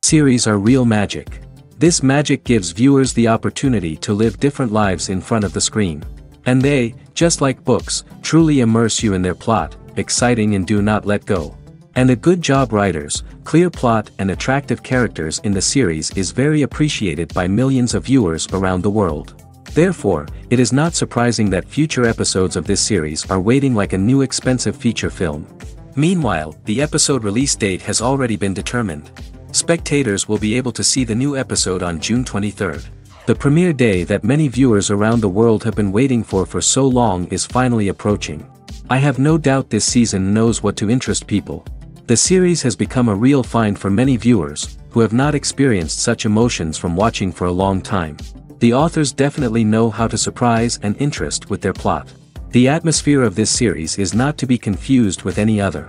Series are real magic. This magic gives viewers the opportunity to live different lives in front of the screen. And they, just like books, truly immerse you in their plot, exciting and do not let go. And a good job writers, clear plot and attractive characters in the series is very appreciated by millions of viewers around the world. Therefore, it is not surprising that future episodes of this series are waiting like a new expensive feature film. Meanwhile, the episode release date has already been determined. Spectators will be able to see the new episode on June 23rd. The premiere day that many viewers around the world have been waiting for so long is finally approaching. I have no doubt this season knows what to interest people. The series has become a real find for many viewers, who have not experienced such emotions from watching for a long time. The authors definitely know how to surprise and interest with their plot. The atmosphere of this series is not to be confused with any other.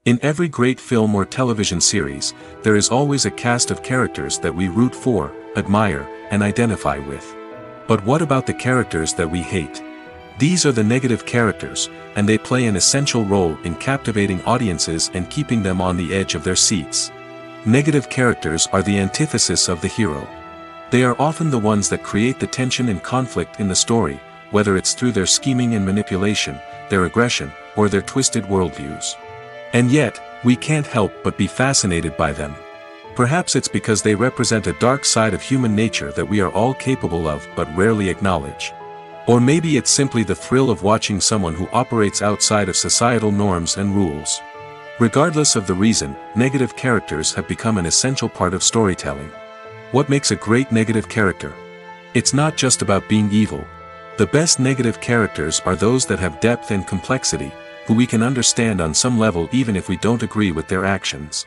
In every great film or television series, there is always a cast of characters that we root for, admire, and identify with. But what about the characters that we hate? These are the negative characters, and they play an essential role in captivating audiences and keeping them on the edge of their seats. Negative characters are the antithesis of the hero. They are often the ones that create the tension and conflict in the story, whether it's through their scheming and manipulation, their aggression, or their twisted worldviews. And yet, we can't help but be fascinated by them. Perhaps it's because they represent a dark side of human nature that we are all capable of but rarely acknowledge. Or maybe it's simply the thrill of watching someone who operates outside of societal norms and rules. Regardless of the reason, negative characters have become an essential part of storytelling. What makes a great negative character? It's not just about being evil. The best negative characters are those that have depth and complexity, who we can understand on some level even if we don't agree with their actions.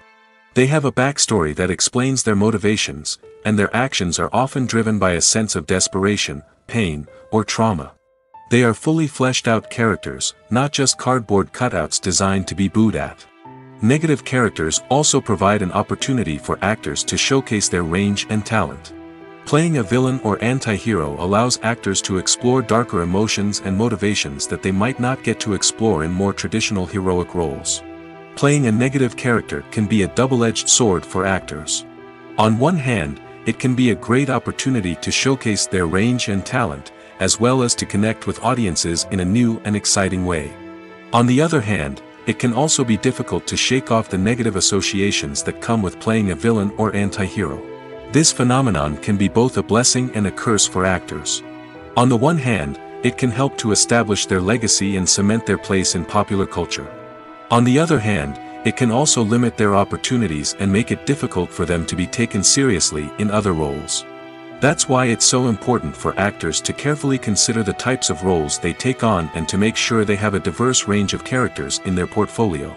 They have a backstory that explains their motivations, and their actions are often driven by a sense of desperation, pain, or trauma. They are fully fleshed out characters, not just cardboard cutouts designed to be booed at. Negative characters also provide an opportunity for actors to showcase their range and talent. Playing a villain or anti-hero allows actors to explore darker emotions and motivations that they might not get to explore in more traditional heroic roles. Playing a negative character can be a double-edged sword for actors. On one hand, it can be a great opportunity to showcase their range and talent, as well as to connect with audiences in a new and exciting way. On the other hand, it can also be difficult to shake off the negative associations that come with playing a villain or anti-hero. This phenomenon can be both a blessing and a curse for actors. On the one hand, it can help to establish their legacy and cement their place in popular culture. On the other hand, it can also limit their opportunities and make it difficult for them to be taken seriously in other roles. That's why it's so important for actors to carefully consider the types of roles they take on and to make sure they have a diverse range of characters in their portfolio.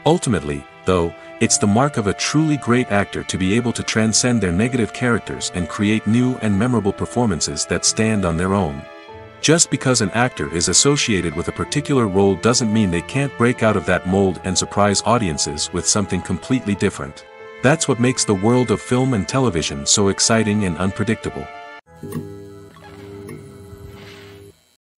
Ultimately, though, it's the mark of a truly great actor to be able to transcend their negative characters and create new and memorable performances that stand on their own. Just because an actor is associated with a particular role doesn't mean they can't break out of that mold and surprise audiences with something completely different. That's what makes the world of film and television so exciting and unpredictable.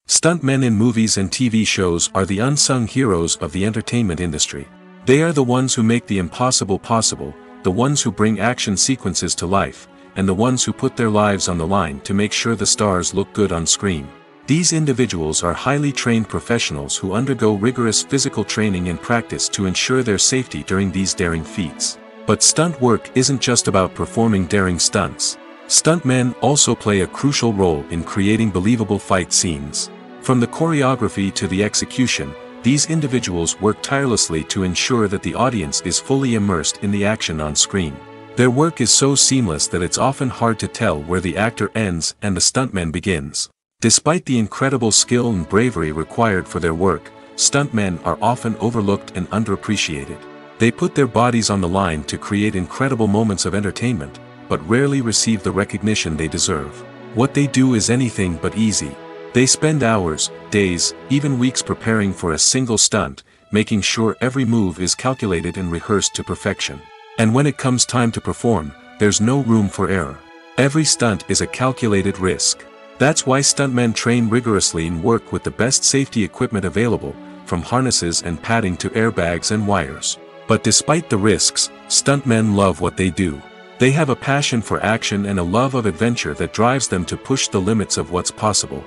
Stuntmen in movies and TV shows are the unsung heroes of the entertainment industry. They are the ones who make the impossible possible, the ones who bring action sequences to life, and the ones who put their lives on the line to make sure the stars look good on screen. These individuals are highly trained professionals who undergo rigorous physical training and practice to ensure their safety during these daring feats. But stunt work isn't just about performing daring stunts. Stuntmen also play a crucial role in creating believable fight scenes. From the choreography to the execution, these individuals work tirelessly to ensure that the audience is fully immersed in the action on screen. Their work is so seamless that it's often hard to tell where the actor ends and the stuntman begins. Despite the incredible skill and bravery required for their work, stuntmen are often overlooked and underappreciated. They put their bodies on the line to create incredible moments of entertainment, but rarely receive the recognition they deserve. What they do is anything but easy. They spend hours, days, even weeks preparing for a single stunt, making sure every move is calculated and rehearsed to perfection. And when it comes time to perform, there's no room for error. Every stunt is a calculated risk. That's why stuntmen train rigorously and work with the best safety equipment available, from harnesses and padding to airbags and wires. But despite the risks, stuntmen love what they do. They have a passion for action and a love of adventure that drives them to push the limits of what's possible.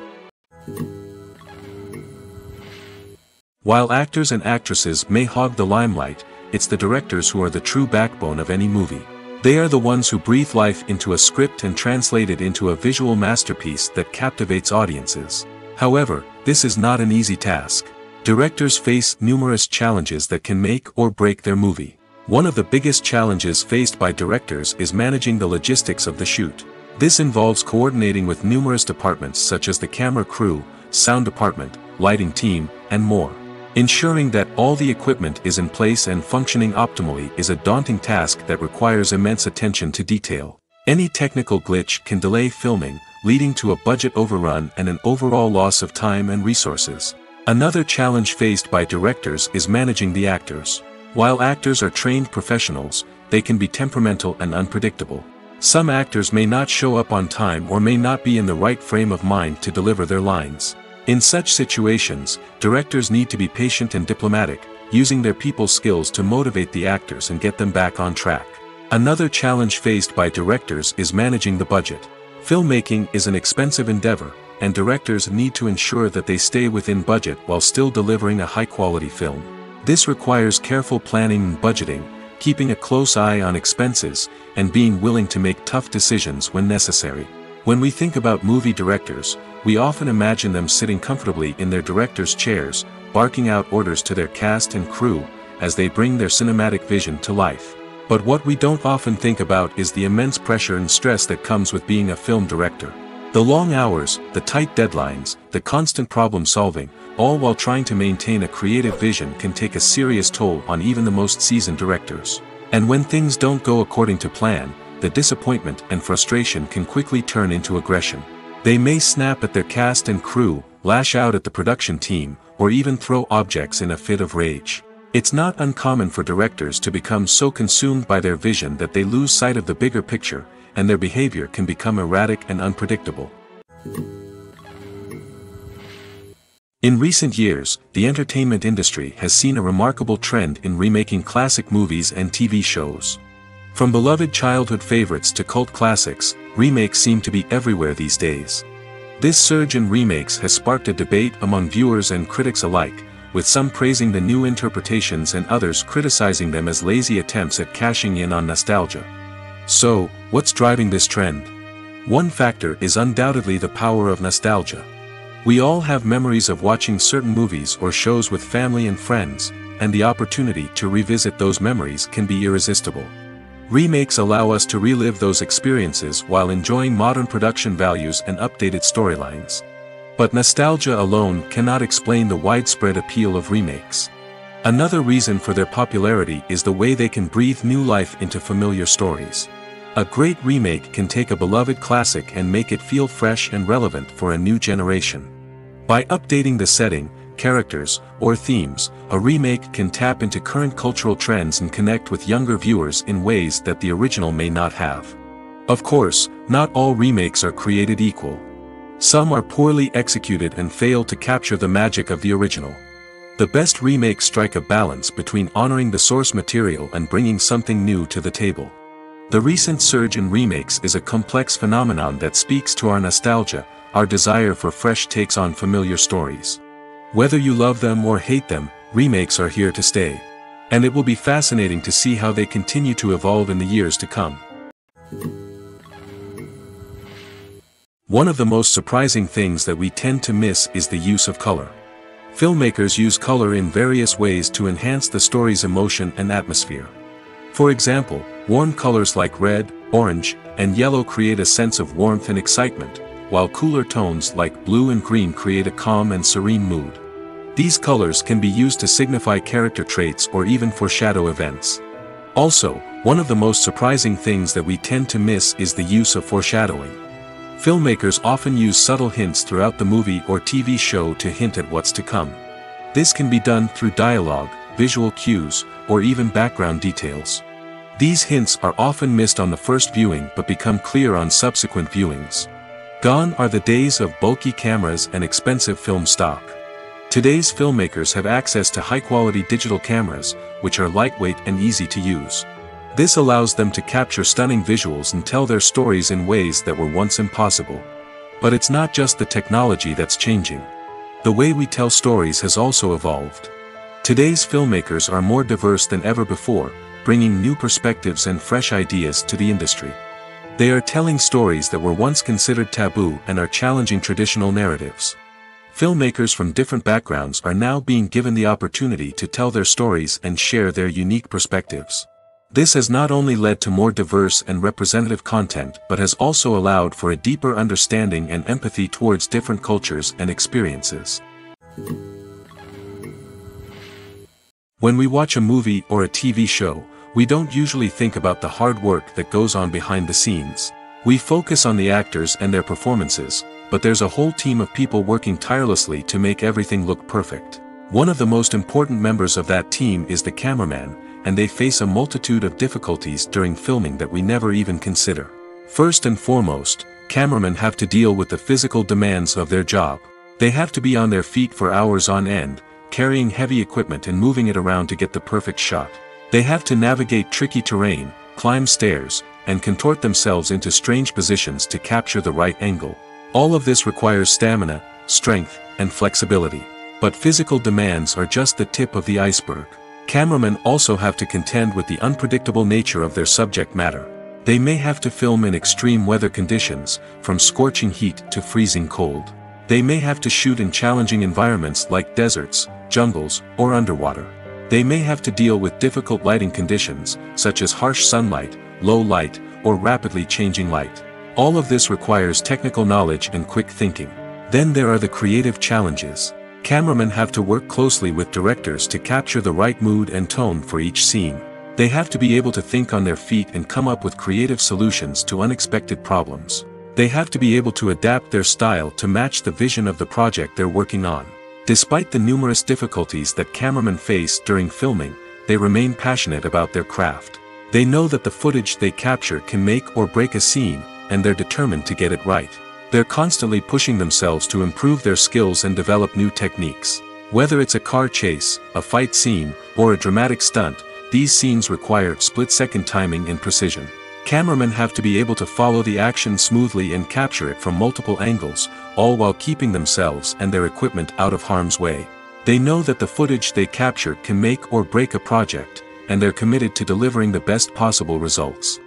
While actors and actresses may hog the limelight, it's the directors who are the true backbone of any movie. They are the ones who breathe life into a script and translate it into a visual masterpiece that captivates audiences. However, this is not an easy task. Directors face numerous challenges that can make or break their movie. One of the biggest challenges faced by directors is managing the logistics of the shoot. This involves coordinating with numerous departments such as the camera crew, sound department, lighting team, and more. Ensuring that all the equipment is in place and functioning optimally is a daunting task that requires immense attention to detail. Any technical glitch can delay filming, leading to a budget overrun and an overall loss of time and resources. Another challenge faced by directors is managing the actors. While actors are trained professionals, they can be temperamental and unpredictable. Some actors may not show up on time or may not be in the right frame of mind to deliver their lines. In such situations, directors need to be patient and diplomatic, using their people skills to motivate the actors and get them back on track. Another challenge faced by directors is managing the budget. Filmmaking is an expensive endeavor, and directors need to ensure that they stay within budget while still delivering a high-quality film. This requires careful planning and budgeting, keeping a close eye on expenses, and being willing to make tough decisions when necessary. When we think about movie directors, we often imagine them sitting comfortably in their director's chairs, barking out orders to their cast and crew, as they bring their cinematic vision to life. But what we don't often think about is the immense pressure and stress that comes with being a film director. The long hours, the tight deadlines, the constant problem solving, all while trying to maintain a creative vision can take a serious toll on even the most seasoned directors. And when things don't go according to plan, the disappointment and frustration can quickly turn into aggression. They may snap at their cast and crew, lash out at the production team, or even throw objects in a fit of rage. It's not uncommon for directors to become so consumed by their vision that they lose sight of the bigger picture, and their behavior can become erratic and unpredictable. In recent years, the entertainment industry has seen a remarkable trend in remaking classic movies and TV shows. From beloved childhood favorites to cult classics, remakes seem to be everywhere these days. This surge in remakes has sparked a debate among viewers and critics alike, with some praising the new interpretations and others criticizing them as lazy attempts at cashing in on nostalgia. So, what's driving this trend? One factor is undoubtedly the power of nostalgia. We all have memories of watching certain movies or shows with family and friends, and the opportunity to revisit those memories can be irresistible. Remakes allow us to relive those experiences while enjoying modern production values and updated storylines. But nostalgia alone cannot explain the widespread appeal of remakes. Another reason for their popularity is the way they can breathe new life into familiar stories. A great remake can take a beloved classic and make it feel fresh and relevant for a new generation. By updating the setting, characters, or themes, a remake can tap into current cultural trends and connect with younger viewers in ways that the original may not have. Of course, not all remakes are created equal. Some are poorly executed and fail to capture the magic of the original. The best remakes strike a balance between honoring the source material and bringing something new to the table. The recent surge in remakes is a complex phenomenon that speaks to our nostalgia, our desire for fresh takes on familiar stories. Whether you love them or hate them, remakes are here to stay. And it will be fascinating to see how they continue to evolve in the years to come. One of the most surprising things that we tend to miss is the use of color. Filmmakers use color in various ways to enhance the story's emotion and atmosphere. For example, warm colors like red, orange, and yellow create a sense of warmth and excitement, while cooler tones like blue and green create a calm and serene mood. These colors can be used to signify character traits or even foreshadow events. Also, one of the most surprising things that we tend to miss is the use of foreshadowing. Filmmakers often use subtle hints throughout the movie or TV show to hint at what's to come. This can be done through dialogue, visual cues, or even background details. These hints are often missed on the first viewing but become clear on subsequent viewings. Gone are the days of bulky cameras and expensive film stock. Today's filmmakers have access to high-quality digital cameras, which are lightweight and easy to use. This allows them to capture stunning visuals and tell their stories in ways that were once impossible. But it's not just the technology that's changing. The way we tell stories has also evolved. Today's filmmakers are more diverse than ever before, bringing new perspectives and fresh ideas to the industry. They are telling stories that were once considered taboo and are challenging traditional narratives. Filmmakers from different backgrounds are now being given the opportunity to tell their stories and share their unique perspectives. This has not only led to more diverse and representative content but has also allowed for a deeper understanding and empathy towards different cultures and experiences. When we watch a movie or a TV show, we don't usually think about the hard work that goes on behind the scenes. We focus on the actors and their performances, but there's a whole team of people working tirelessly to make everything look perfect. One of the most important members of that team is the cameraman, and they face a multitude of difficulties during filming that we never even consider. First and foremost, cameramen have to deal with the physical demands of their job. They have to be on their feet for hours on end, carrying heavy equipment and moving it around to get the perfect shot. They have to navigate tricky terrain, climb stairs, and contort themselves into strange positions to capture the right angle. All of this requires stamina, strength, and flexibility. But physical demands are just the tip of the iceberg. Cameramen also have to contend with the unpredictable nature of their subject matter. They may have to film in extreme weather conditions, from scorching heat to freezing cold. They may have to shoot in challenging environments like deserts, jungles, or underwater. They may have to deal with difficult lighting conditions, such as harsh sunlight, low light, or rapidly changing light. All of this requires technical knowledge and quick thinking. Then there are the creative challenges. Cameramen have to work closely with directors to capture the right mood and tone for each scene. They have to be able to think on their feet and come up with creative solutions to unexpected problems. They have to be able to adapt their style to match the vision of the project they're working on. Despite the numerous difficulties that cameramen face during filming, they remain passionate about their craft. They know that the footage they capture can make or break a scene, and they're determined to get it right. They're constantly pushing themselves to improve their skills and develop new techniques. Whether it's a car chase, a fight scene, or a dramatic stunt, these scenes require split-second timing and precision. Cameramen have to be able to follow the action smoothly and capture it from multiple angles, all while keeping themselves and their equipment out of harm's way. They know that the footage they capture can make or break a project, and they're committed to delivering the best possible results.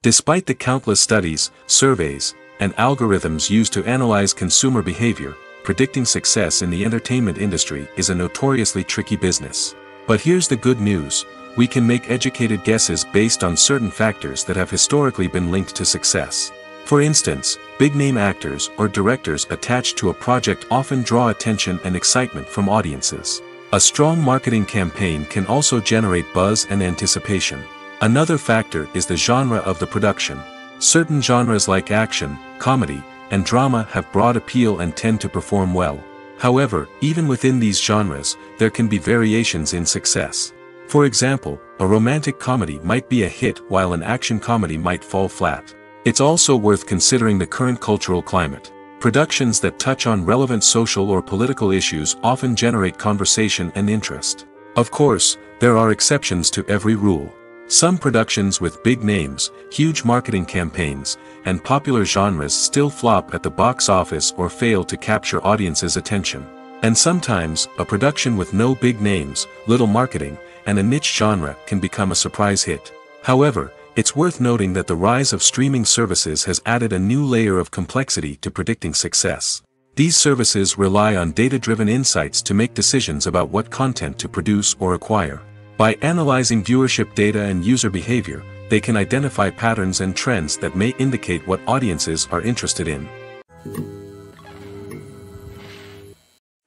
Despite the countless studies, surveys, and algorithms used to analyze consumer behavior, predicting success in the entertainment industry is a notoriously tricky business. But here's the good news: we can make educated guesses based on certain factors that have historically been linked to success. For instance, big-name actors or directors attached to a project often draw attention and excitement from audiences. A strong marketing campaign can also generate buzz and anticipation. Another factor is the genre of the production. Certain genres like action, comedy, and drama have broad appeal and tend to perform well. However, even within these genres, there can be variations in success. For example, a romantic comedy might be a hit while an action comedy might fall flat. It's also worth considering the current cultural climate. Productions that touch on relevant social or political issues often generate conversation and interest. Of course, there are exceptions to every rule. Some productions with big names, huge marketing campaigns, and popular genres still flop at the box office or fail to capture audiences' attention. And sometimes, a production with no big names, little marketing, and a niche genre can become a surprise hit. However, it's worth noting that the rise of streaming services has added a new layer of complexity to predicting success. These services rely on data-driven insights to make decisions about what content to produce or acquire. By analyzing viewership data and user behavior, they can identify patterns and trends that may indicate what audiences are interested in.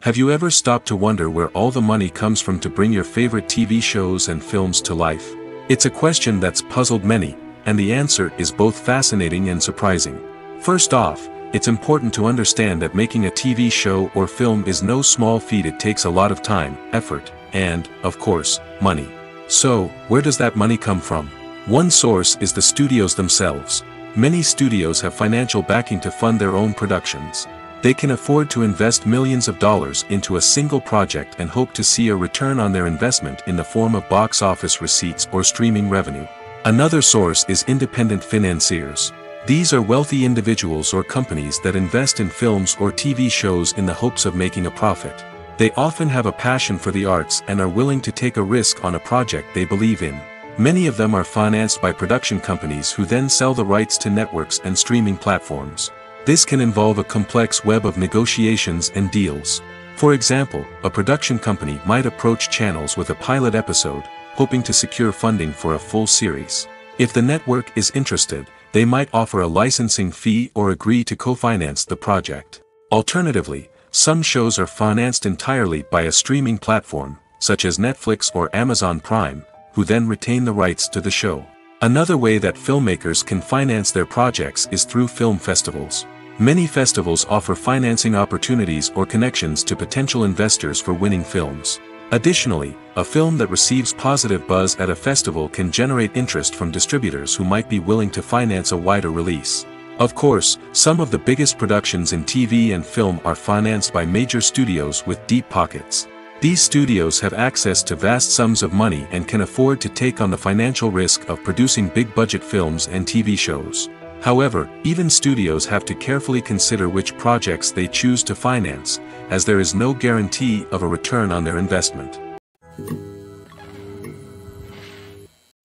Have you ever stopped to wonder where all the money comes from to bring your favorite TV shows and films to life? It's a question that's puzzled many, and the answer is both fascinating and surprising. First off, it's important to understand that making a TV show or film is no small feat. It takes a lot of time, effort, and, of course, money. So, where does that money come from? One source is the studios themselves. Many studios have financial backing to fund their own productions. They can afford to invest millions of dollars into a single project and hope to see a return on their investment in the form of box office receipts or streaming revenue. Another source is independent financiers. These are wealthy individuals or companies that invest in films or TV shows in the hopes of making a profit. They often have a passion for the arts and are willing to take a risk on a project they believe in. Many of them are financed by production companies who then sell the rights to networks and streaming platforms. This can involve a complex web of negotiations and deals. For example, a production company might approach channels with a pilot episode, hoping to secure funding for a full series. If the network is interested, they might offer a licensing fee or agree to co-finance the project. Alternatively, some shows are financed entirely by a streaming platform, such as Netflix or Amazon Prime, who then retain the rights to the show. Another way that filmmakers can finance their projects is through film festivals. Many festivals offer financing opportunities or connections to potential investors for winning films. Additionally, a film that receives positive buzz at a festival can generate interest from distributors who might be willing to finance a wider release. Of course, some of the biggest productions in TV and film are financed by major studios with deep pockets. These studios have access to vast sums of money and can afford to take on the financial risk of producing big-budget films and TV shows. However, even studios have to carefully consider which projects they choose to finance, as there is no guarantee of a return on their investment.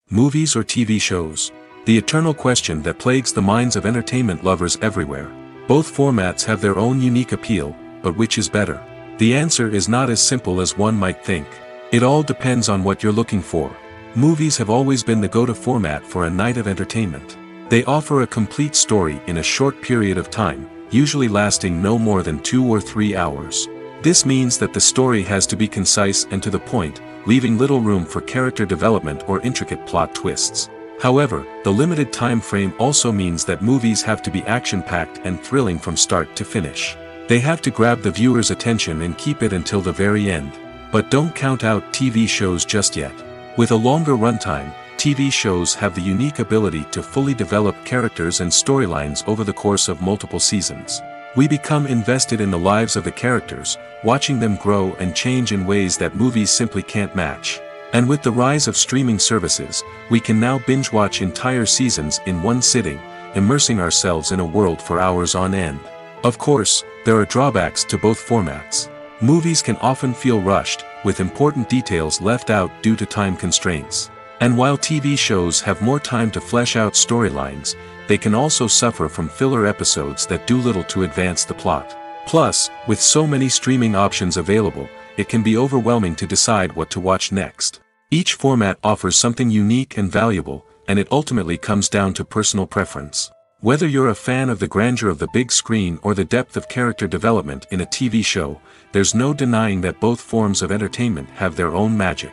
Movies or TV shows? The eternal question that plagues the minds of entertainment lovers everywhere. Both formats have their own unique appeal, but which is better? The answer is not as simple as one might think. It all depends on what you're looking for. Movies have always been the go-to format for a night of entertainment. They offer a complete story in a short period of time, usually lasting no more than 2 or 3 hours. This means that the story has to be concise and to the point, leaving little room for character development or intricate plot twists. However, the limited time frame also means that movies have to be action-packed and thrilling from start to finish. They have to grab the viewer's attention and keep it until the very end. But don't count out TV shows just yet. With a longer runtime, TV shows have the unique ability to fully develop characters and storylines over the course of multiple seasons. We become invested in the lives of the characters, watching them grow and change in ways that movies simply can't match. And with the rise of streaming services, we can now binge-watch entire seasons in one sitting, immersing ourselves in a world for hours on end. Of course, there are drawbacks to both formats. Movies can often feel rushed, with important details left out due to time constraints. And while TV shows have more time to flesh out storylines, they can also suffer from filler episodes that do little to advance the plot. Plus, with so many streaming options available, it can be overwhelming to decide what to watch next. Each format offers something unique and valuable, and it ultimately comes down to personal preference. Whether you're a fan of the grandeur of the big screen or the depth of character development in a TV show, there's no denying that both forms of entertainment have their own magic.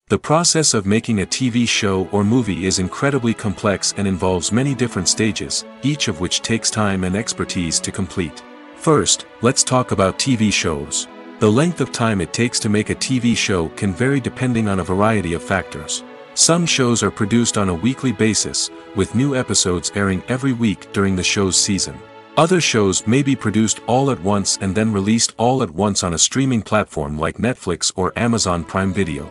The process of making a TV show or movie is incredibly complex and involves many different stages, each of which takes time and expertise to complete. First, let's talk about TV shows. The length of time it takes to make a TV show can vary depending on a variety of factors. Some shows are produced on a weekly basis, with new episodes airing every week during the show's season. Other shows may be produced all at once and then released all at once on a streaming platform like Netflix or Amazon Prime Video.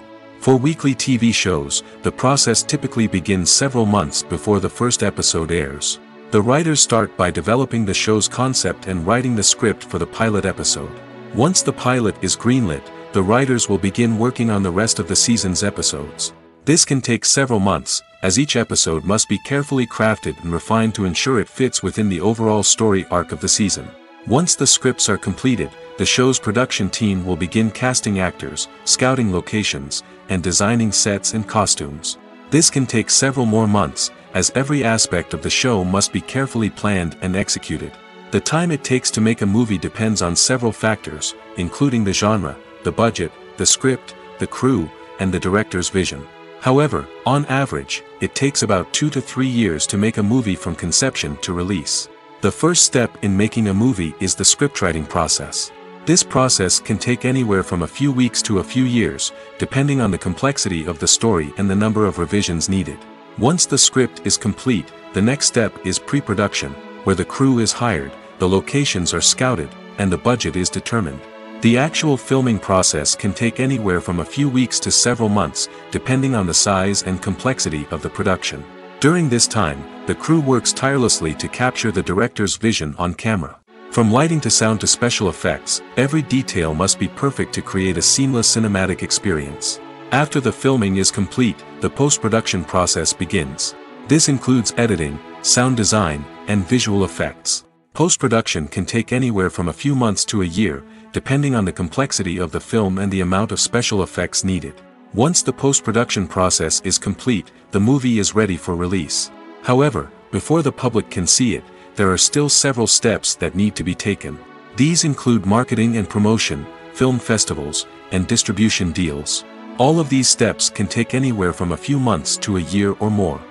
For weekly TV shows, the process typically begins several months before the first episode airs. The writers start by developing the show's concept and writing the script for the pilot episode. Once the pilot is greenlit, the writers will begin working on the rest of the season's episodes. This can take several months, as each episode must be carefully crafted and refined to ensure it fits within the overall story arc of the season. Once the scripts are completed, the show's production team will begin casting actors, scouting locations, and designing sets and costumes. This can take several more months, as every aspect of the show must be carefully planned and executed. The time it takes to make a movie depends on several factors, including the genre, the budget, the script, the crew, and the director's vision. However, on average, it takes about 2 to 3 years to make a movie from conception to release. The first step in making a movie is the scriptwriting process. This process can take anywhere from a few weeks to a few years, depending on the complexity of the story and the number of revisions needed. Once the script is complete, the next step is pre-production, where the crew is hired, the locations are scouted, and the budget is determined. The actual filming process can take anywhere from a few weeks to several months, depending on the size and complexity of the production. During this time, the crew works tirelessly to capture the director's vision on camera. From lighting to sound to special effects, every detail must be perfect to create a seamless cinematic experience. After the filming is complete, the post-production process begins. This includes editing, sound design, and visual effects. Post-production can take anywhere from a few months to a year, depending on the complexity of the film and the amount of special effects needed. Once the post-production process is complete, the movie is ready for release. However, before the public can see it, there are still several steps that need to be taken. These include marketing and promotion, film festivals, and distribution deals. All of these steps can take anywhere from a few months to a year or more.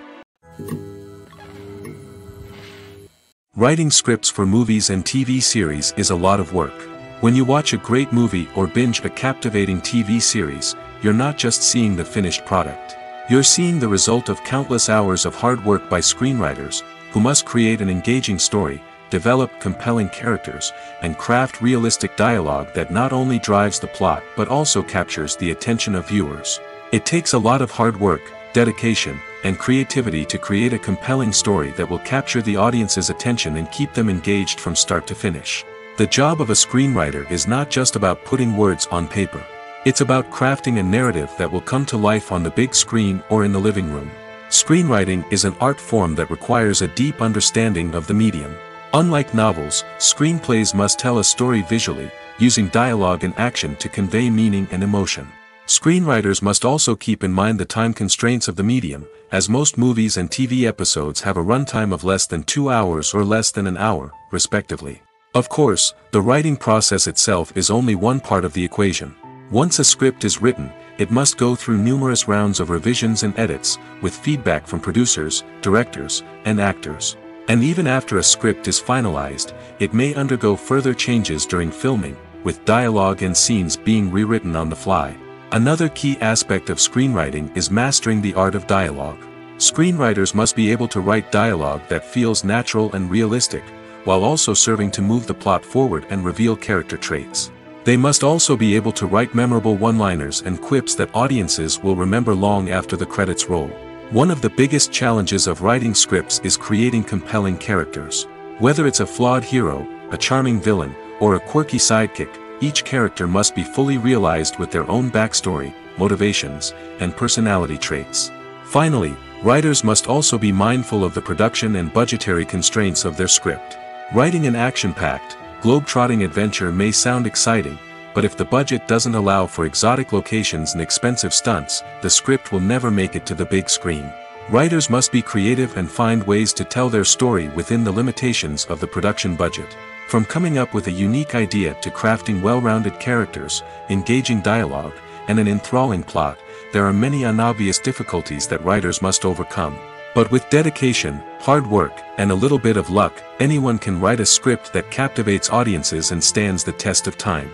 Writing scripts for movies and TV series is a lot of work. When you watch a great movie or binge a captivating TV series, you're not just seeing the finished product. You're seeing the result of countless hours of hard work by screenwriters, who must create an engaging story, develop compelling characters, and craft realistic dialogue that not only drives the plot but also captures the attention of viewers. It takes a lot of hard work, dedication, and creativity to create a compelling story that will capture the audience's attention and keep them engaged from start to finish. The job of a screenwriter is not just about putting words on paper. It's about crafting a narrative that will come to life on the big screen or in the living room. Screenwriting is an art form that requires a deep understanding of the medium. Unlike novels, screenplays must tell a story visually, using dialogue and action to convey meaning and emotion. Screenwriters must also keep in mind the time constraints of the medium, as most movies and TV episodes have a runtime of less than 2 hours or less than an hour, respectively. Of course, the writing process itself is only one part of the equation. Once a script is written, it must go through numerous rounds of revisions and edits, with feedback from producers, directors, and actors. And even after a script is finalized, it may undergo further changes during filming, with dialogue and scenes being rewritten on the fly. Another key aspect of screenwriting is mastering the art of dialogue. Screenwriters must be able to write dialogue that feels natural and realistic, while also serving to move the plot forward and reveal character traits. They must also be able to write memorable one-liners and quips that audiences will remember long after the credits roll. One of the biggest challenges of writing scripts is creating compelling characters. Whether it's a flawed hero, a charming villain, or a quirky sidekick, each character must be fully realized with their own backstory, motivations, and personality traits. Finally, writers must also be mindful of the production and budgetary constraints of their script. Writing an action-packed, globe-trotting adventure may sound exciting, but if the budget doesn't allow for exotic locations and expensive stunts, the script will never make it to the big screen. Writers must be creative and find ways to tell their story within the limitations of the production budget. From coming up with a unique idea to crafting well-rounded characters, engaging dialogue, and an enthralling plot, there are many unobvious difficulties that writers must overcome. But with dedication, hard work, and a little bit of luck, anyone can write a script that captivates audiences and stands the test of time.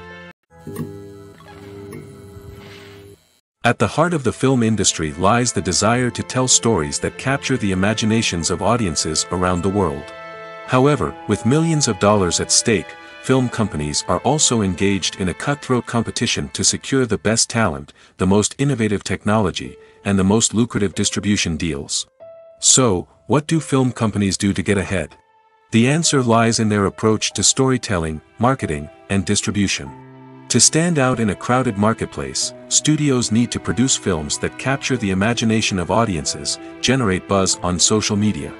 At the heart of the film industry lies the desire to tell stories that capture the imaginations of audiences around the world. However, with millions of dollars at stake, film companies are also engaged in a cutthroat competition to secure the best talent, the most innovative technology, and the most lucrative distribution deals. So, what do film companies do to get ahead? The answer lies in their approach to storytelling, marketing, and distribution. To stand out in a crowded marketplace, studios need to produce films that capture the imagination of audiences, generate buzz on social media.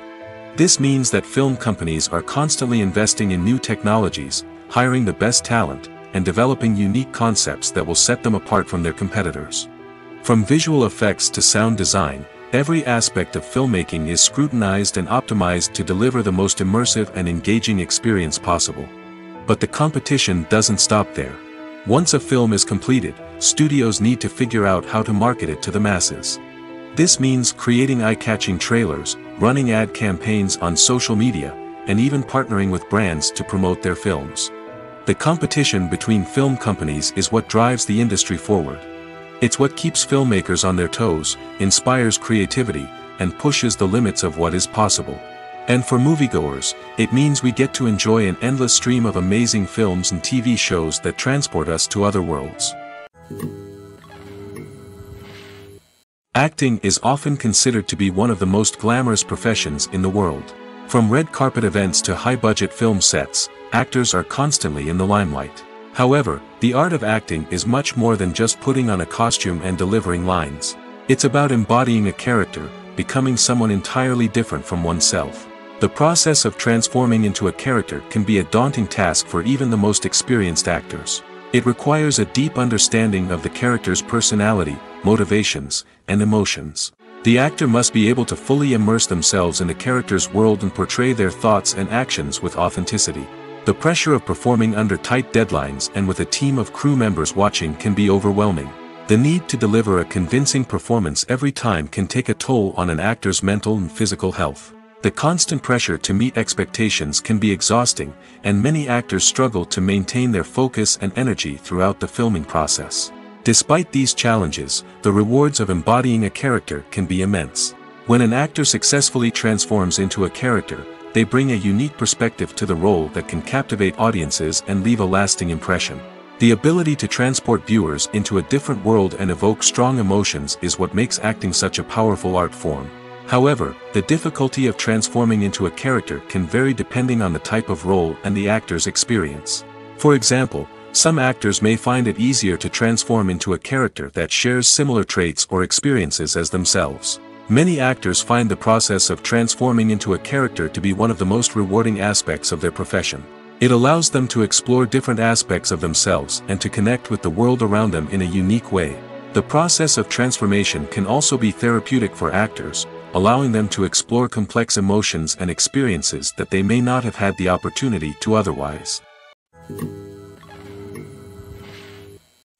This means that film companies are constantly investing in new technologies, hiring the best talent, and developing unique concepts that will set them apart from their competitors. From visual effects to sound design, every aspect of filmmaking is scrutinized and optimized to deliver the most immersive and engaging experience possible. But the competition doesn't stop there. Once a film is completed, studios need to figure out how to market it to the masses. This means creating eye-catching trailers, running ad campaigns on social media, and even partnering with brands to promote their films. The competition between film companies is what drives the industry forward. It's what keeps filmmakers on their toes, inspires creativity, and pushes the limits of what is possible. And for moviegoers, it means we get to enjoy an endless stream of amazing films and TV shows that transport us to other worlds. Acting is often considered to be one of the most glamorous professions in the world. From red carpet events to high-budget film sets, actors are constantly in the limelight. However, the art of acting is much more than just putting on a costume and delivering lines. It's about embodying a character, becoming someone entirely different from oneself. The process of transforming into a character can be a daunting task for even the most experienced actors. It requires a deep understanding of the character's personality, motivations, and emotions. The actor must be able to fully immerse themselves in the character's world and portray their thoughts and actions with authenticity. The pressure of performing under tight deadlines and with a team of crew members watching can be overwhelming. The need to deliver a convincing performance every time can take a toll on an actor's mental and physical health. The constant pressure to meet expectations can be exhausting, and many actors struggle to maintain their focus and energy throughout the filming process. Despite these challenges, the rewards of embodying a character can be immense. When an actor successfully transforms into a character, they bring a unique perspective to the role that can captivate audiences and leave a lasting impression. The ability to transport viewers into a different world and evoke strong emotions is what makes acting such a powerful art form. However, the difficulty of transforming into a character can vary depending on the type of role and the actor's experience. For example, some actors may find it easier to transform into a character that shares similar traits or experiences as themselves. Many actors find the process of transforming into a character to be one of the most rewarding aspects of their profession. It allows them to explore different aspects of themselves and to connect with the world around them in a unique way. The process of transformation can also be therapeutic for actors, allowing them to explore complex emotions and experiences that they may not have had the opportunity to otherwise.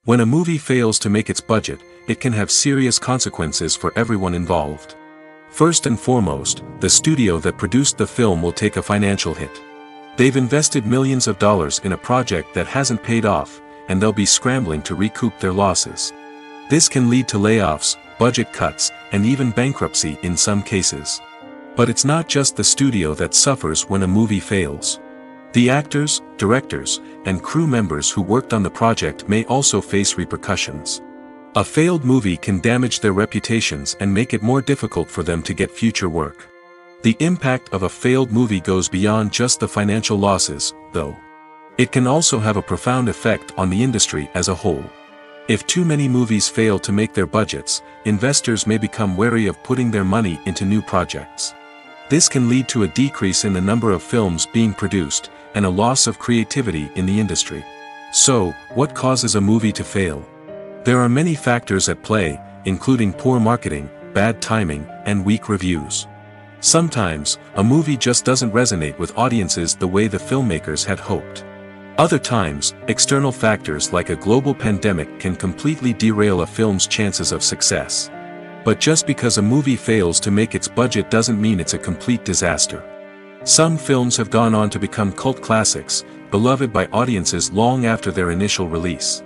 When a movie fails to make its budget, it can have serious consequences for everyone involved. First and foremost, the studio that produced the film will take a financial hit. They've invested millions of dollars in a project that hasn't paid off, and they'll be scrambling to recoup their losses. This can lead to layoffs, budget cuts, and even bankruptcy in some cases. But it's not just the studio that suffers when a movie fails. The actors, directors, and crew members who worked on the project may also face repercussions. A failed movie can damage their reputations and make it more difficult for them to get future work. The impact of a failed movie goes beyond just the financial losses, though. It can also have a profound effect on the industry as a whole. If too many movies fail to make their budgets, investors may become wary of putting their money into new projects. This can lead to a decrease in the number of films being produced, and a loss of creativity in the industry. So, what causes a movie to fail? There are many factors at play, including poor marketing, bad timing, and weak reviews. Sometimes, a movie just doesn't resonate with audiences the way the filmmakers had hoped. Other times, external factors like a global pandemic can completely derail a film's chances of success. But just because a movie fails to make its budget doesn't mean it's a complete disaster. Some films have gone on to become cult classics, beloved by audiences long after their initial release.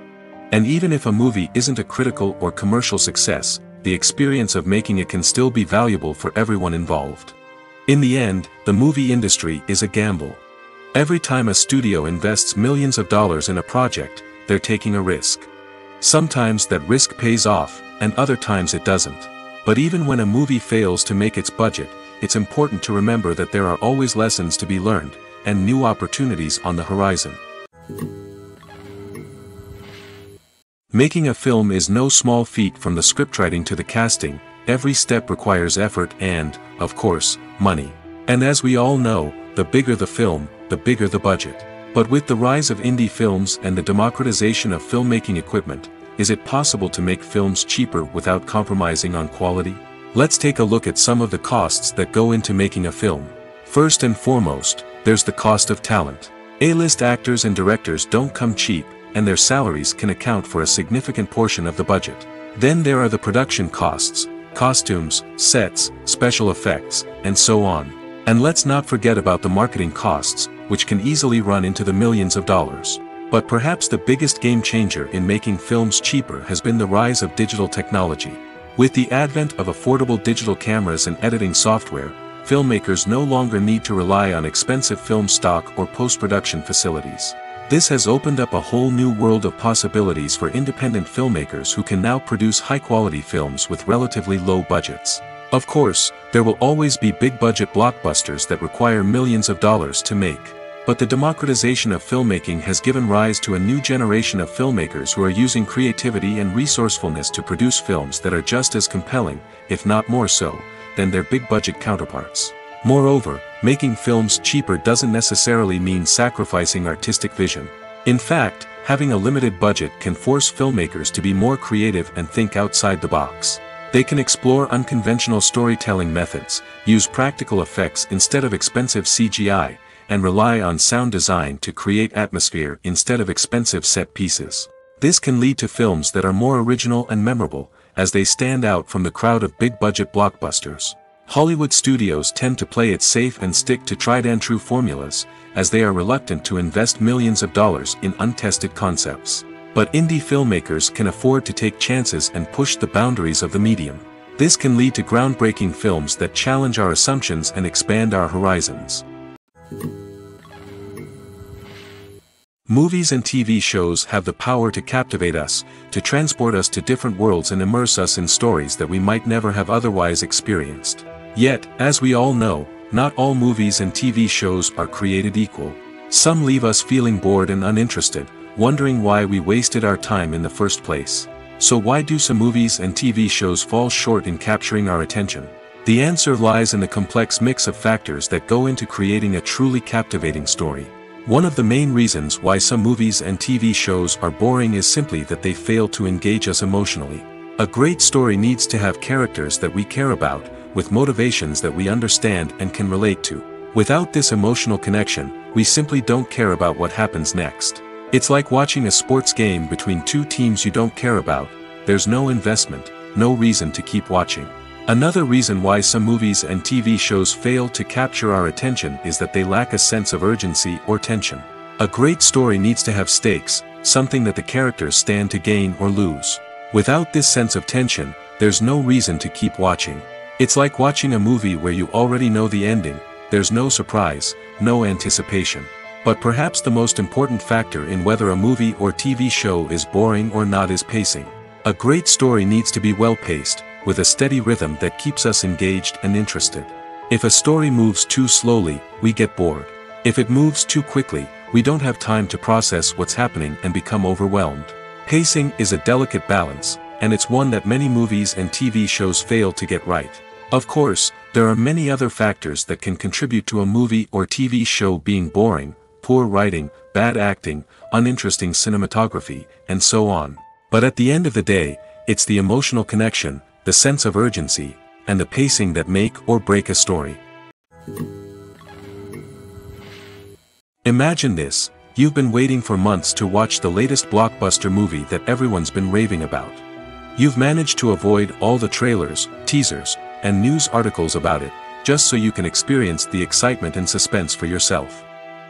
And even if a movie isn't a critical or commercial success, the experience of making it can still be valuable for everyone involved. In the end, the movie industry is a gamble. Every time a studio invests millions of dollars in a project, they're taking a risk. Sometimes that risk pays off, and other times it doesn't. But even when a movie fails to make its budget, it's important to remember that there are always lessons to be learned, and new opportunities on the horizon. Making a film is no small feat. From the scriptwriting to the casting, every step requires effort and, of course, money. And as we all know, the bigger the film, the bigger the budget. But with the rise of indie films and the democratization of filmmaking equipment, is it possible to make films cheaper without compromising on quality? Let's take a look at some of the costs that go into making a film. First and foremost, there's the cost of talent. A-list actors and directors don't come cheap, and their salaries can account for a significant portion of the budget. Then there are the production costs, costumes, sets, special effects, and so on. And let's not forget about the marketing costs, which can easily run into the millions of dollars. But perhaps the biggest game changer in making films cheaper has been the rise of digital technology. With the advent of affordable digital cameras and editing software, filmmakers no longer need to rely on expensive film stock or post-production facilities. This has opened up a whole new world of possibilities for independent filmmakers who can now produce high-quality films with relatively low budgets. Of course, there will always be big-budget blockbusters that require millions of dollars to make. But the democratization of filmmaking has given rise to a new generation of filmmakers who are using creativity and resourcefulness to produce films that are just as compelling, if not more so, than their big-budget counterparts. Moreover, making films cheaper doesn't necessarily mean sacrificing artistic vision. In fact, having a limited budget can force filmmakers to be more creative and think outside the box. They can explore unconventional storytelling methods, use practical effects instead of expensive CGI, and rely on sound design to create atmosphere instead of expensive set pieces. This can lead to films that are more original and memorable, as they stand out from the crowd of big-budget blockbusters. Hollywood studios tend to play it safe and stick to tried-and-true formulas, as they are reluctant to invest millions of dollars in untested concepts. But indie filmmakers can afford to take chances and push the boundaries of the medium. This can lead to groundbreaking films that challenge our assumptions and expand our horizons. Movies and TV shows have the power to captivate us, to transport us to different worlds and immerse us in stories that we might never have otherwise experienced. Yet, as we all know, not all movies and TV shows are created equal. Some leave us feeling bored and uninterested, wondering why we wasted our time in the first place. So why do some movies and TV shows fall short in capturing our attention? The answer lies in the complex mix of factors that go into creating a truly captivating story. One of the main reasons why some movies and TV shows are boring is simply that they fail to engage us emotionally. A great story needs to have characters that we care about, with motivations that we understand and can relate to. Without this emotional connection, we simply don't care about what happens next. It's like watching a sports game between two teams you don't care about. There's no investment, no reason to keep watching. Another reason why some movies and TV shows fail to capture our attention is that they lack a sense of urgency or tension. A great story needs to have stakes, something that the characters stand to gain or lose. Without this sense of tension, there's no reason to keep watching. It's like watching a movie where you already know the ending. There's no surprise, no anticipation. But perhaps the most important factor in whether a movie or TV show is boring or not is pacing. A great story needs to be well-paced, with a steady rhythm that keeps us engaged and interested. If a story moves too slowly, we get bored. If it moves too quickly, we don't have time to process what's happening and become overwhelmed. Pacing is a delicate balance, and it's one that many movies and TV shows fail to get right. Of course, there are many other factors that can contribute to a movie or TV show being boring: poor writing, bad acting, uninteresting cinematography, and so on. But at the end of the day, it's the emotional connection, the sense of urgency, and the pacing that make or break a story. Imagine this: you've been waiting for months to watch the latest blockbuster movie that everyone's been raving about. You've managed to avoid all the trailers, teasers, and news articles about it, just so you can experience the excitement and suspense for yourself.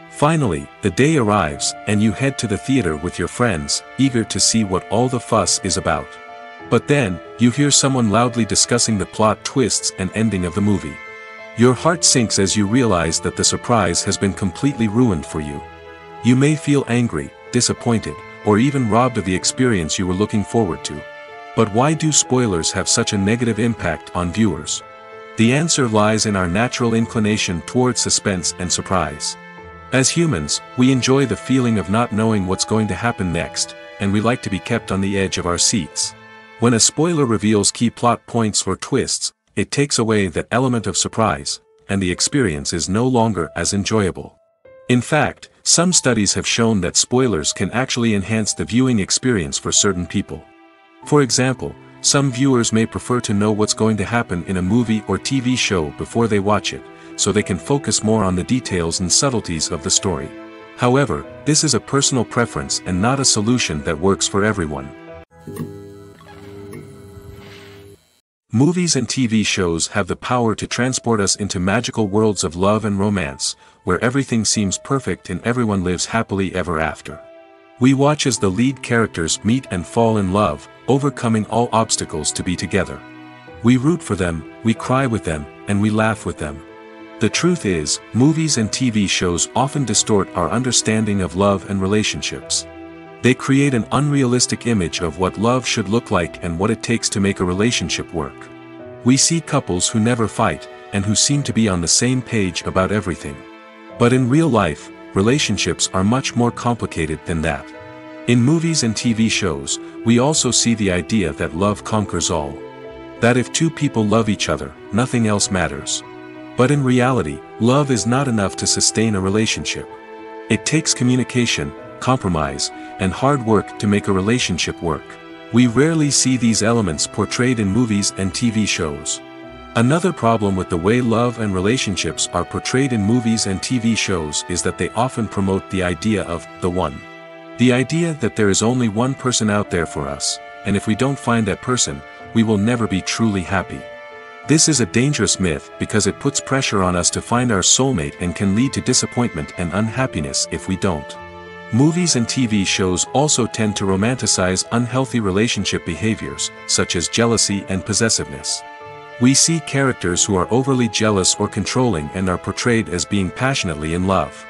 Finally, the day arrives, and you head to the theater with your friends, eager to see what all the fuss is about. But then, you hear someone loudly discussing the plot twists and ending of the movie. Your heart sinks as you realize that the surprise has been completely ruined for you. You may feel angry, disappointed, or even robbed of the experience you were looking forward to. But why do spoilers have such a negative impact on viewers? The answer lies in our natural inclination toward suspense and surprise. As humans, we enjoy the feeling of not knowing what's going to happen next, and we like to be kept on the edge of our seats. When a spoiler reveals key plot points or twists, it takes away that element of surprise, and the experience is no longer as enjoyable. In fact, some studies have shown that spoilers can actually enhance the viewing experience for certain people. For example, some viewers may prefer to know what's going to happen in a movie or TV show before they watch it, so they can focus more on the details and subtleties of the story. However, this is a personal preference and not a solution that works for everyone. Movies and TV shows have the power to transport us into magical worlds of love and romance, where everything seems perfect and everyone lives happily ever after. We watch as the lead characters meet and fall in love, overcoming all obstacles to be together. We root for them, we cry with them, and we laugh with them. The truth is, movies and TV shows often distort our understanding of love and relationships. They create an unrealistic image of what love should look like and what it takes to make a relationship work. We see couples who never fight, and who seem to be on the same page about everything. But in real life, relationships are much more complicated than that. In movies and TV shows, we also see the idea that love conquers all. That if two people love each other, nothing else matters. But in reality, love is not enough to sustain a relationship. It takes communication, compromise, and hard work to make a relationship work. We rarely see these elements portrayed in movies and TV shows. Another problem with the way love and relationships are portrayed in movies and TV shows is that they often promote the idea of the one. The idea that there is only one person out there for us, and if we don't find that person, we will never be truly happy. This is a dangerous myth because it puts pressure on us to find our soulmate and can lead to disappointment and unhappiness if we don't. Movies and TV shows also tend to romanticize unhealthy relationship behaviors, such as jealousy and possessiveness. We see characters who are overly jealous or controlling and are portrayed as being passionately in love.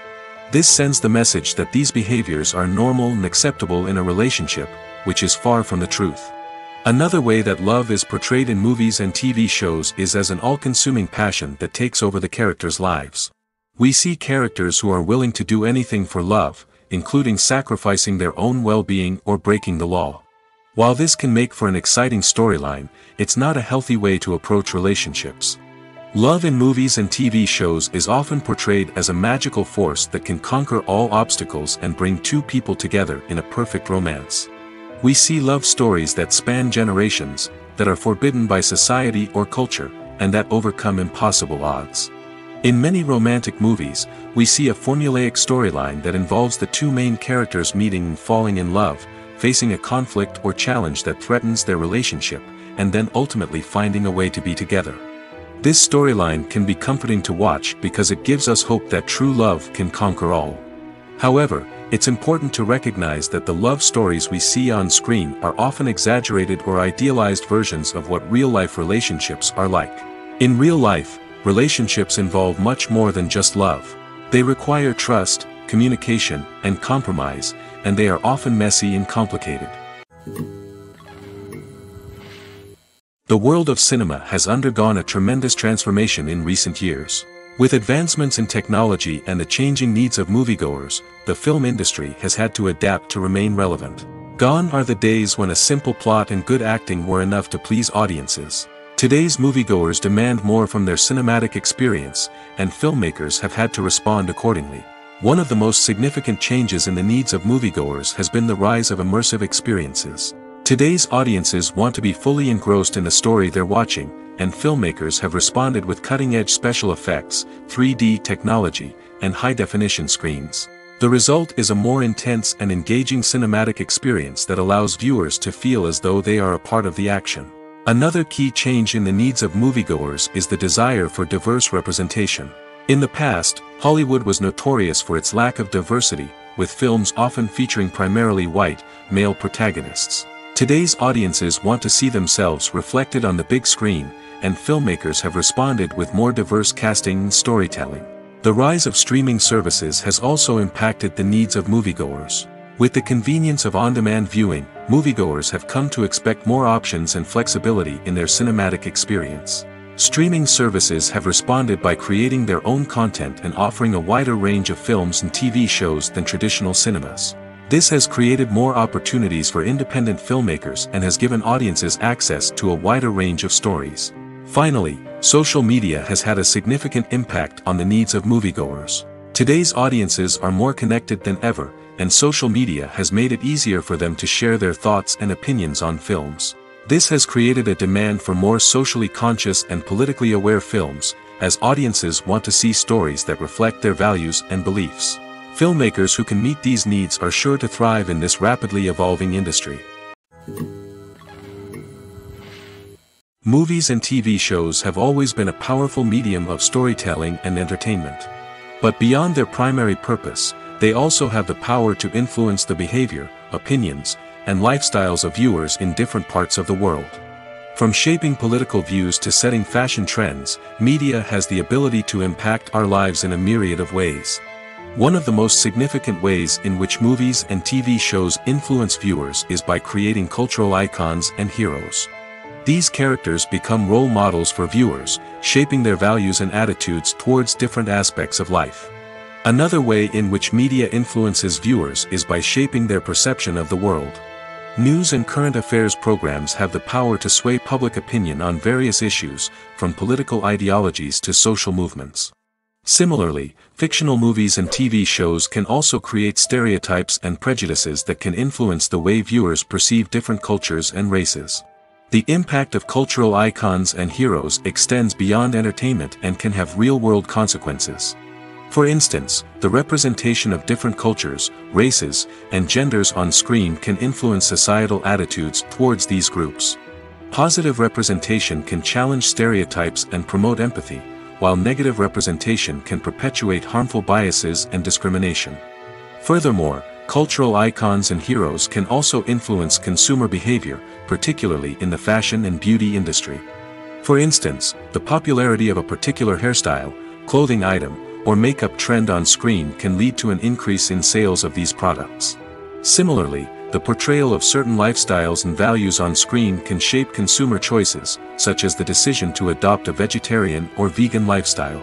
This sends the message that these behaviors are normal and acceptable in a relationship, which is far from the truth. Another way that love is portrayed in movies and TV shows is as an all-consuming passion that takes over the characters' lives. We see characters who are willing to do anything for love, including sacrificing their own well-being or breaking the law. While this can make for an exciting storyline, it's not a healthy way to approach relationships. Love in movies and TV shows is often portrayed as a magical force that can conquer all obstacles and bring two people together in a perfect romance. We see love stories that span generations, that are forbidden by society or culture, and that overcome impossible odds. In many romantic movies, we see a formulaic storyline that involves the two main characters meeting and falling in love, facing a conflict or challenge that threatens their relationship, and then ultimately finding a way to be together. This storyline can be comforting to watch because it gives us hope that true love can conquer all. However, it's important to recognize that the love stories we see on screen are often exaggerated or idealized versions of what real-life relationships are like. In real life, relationships involve much more than just love. They require trust, communication, and compromise, and they are often messy and complicated. The world of cinema has undergone a tremendous transformation in recent years. With advancements in technology and the changing needs of moviegoers, the film industry has had to adapt to remain relevant. Gone are the days when a simple plot and good acting were enough to please audiences. Today's moviegoers demand more from their cinematic experience, and filmmakers have had to respond accordingly. One of the most significant changes in the needs of moviegoers has been the rise of immersive experiences. Today's audiences want to be fully engrossed in the story they're watching, and filmmakers have responded with cutting-edge special effects, 3D technology, and high-definition screens. The result is a more intense and engaging cinematic experience that allows viewers to feel as though they are a part of the action. Another key change in the needs of moviegoers is the desire for diverse representation. In the past, Hollywood was notorious for its lack of diversity, with films often featuring primarily white, male protagonists. Today's audiences want to see themselves reflected on the big screen, and filmmakers have responded with more diverse casting and storytelling. The rise of streaming services has also impacted the needs of moviegoers. With the convenience of on-demand viewing, moviegoers have come to expect more options and flexibility in their cinematic experience. Streaming services have responded by creating their own content and offering a wider range of films and TV shows than traditional cinemas. This has created more opportunities for independent filmmakers and has given audiences access to a wider range of stories. Finally, social media has had a significant impact on the needs of moviegoers. Today's audiences are more connected than ever, and social media has made it easier for them to share their thoughts and opinions on films. This has created a demand for more socially conscious and politically aware films, as audiences want to see stories that reflect their values and beliefs. Filmmakers who can meet these needs are sure to thrive in this rapidly evolving industry. Movies and TV shows have always been a powerful medium of storytelling and entertainment. But beyond their primary purpose, they also have the power to influence the behavior, opinions, and lifestyles of viewers in different parts of the world. From shaping political views to setting fashion trends, media has the ability to impact our lives in a myriad of ways. One of the most significant ways in which movies and TV shows influence viewers is by creating cultural icons and heroes. These characters become role models for viewers, shaping their values and attitudes towards different aspects of life. Another way in which media influences viewers is by shaping their perception of the world. News and current affairs programs have the power to sway public opinion on various issues, from political ideologies to social movements. Similarly, fictional movies and TV shows can also create stereotypes and prejudices that can influence the way viewers perceive different cultures and races. The impact of cultural icons and heroes extends beyond entertainment and can have real-world consequences. For instance, the representation of different cultures, races, and genders on screen can influence societal attitudes towards these groups. Positive representation can challenge stereotypes and promote empathy, while negative representation can perpetuate harmful biases and discrimination. Furthermore, cultural icons and heroes can also influence consumer behavior, particularly in the fashion and beauty industry. For instance, the popularity of a particular hairstyle, clothing item, or makeup trend on screen can lead to an increase in sales of these products. Similarly, the portrayal of certain lifestyles and values on screen can shape consumer choices, such as the decision to adopt a vegetarian or vegan lifestyle.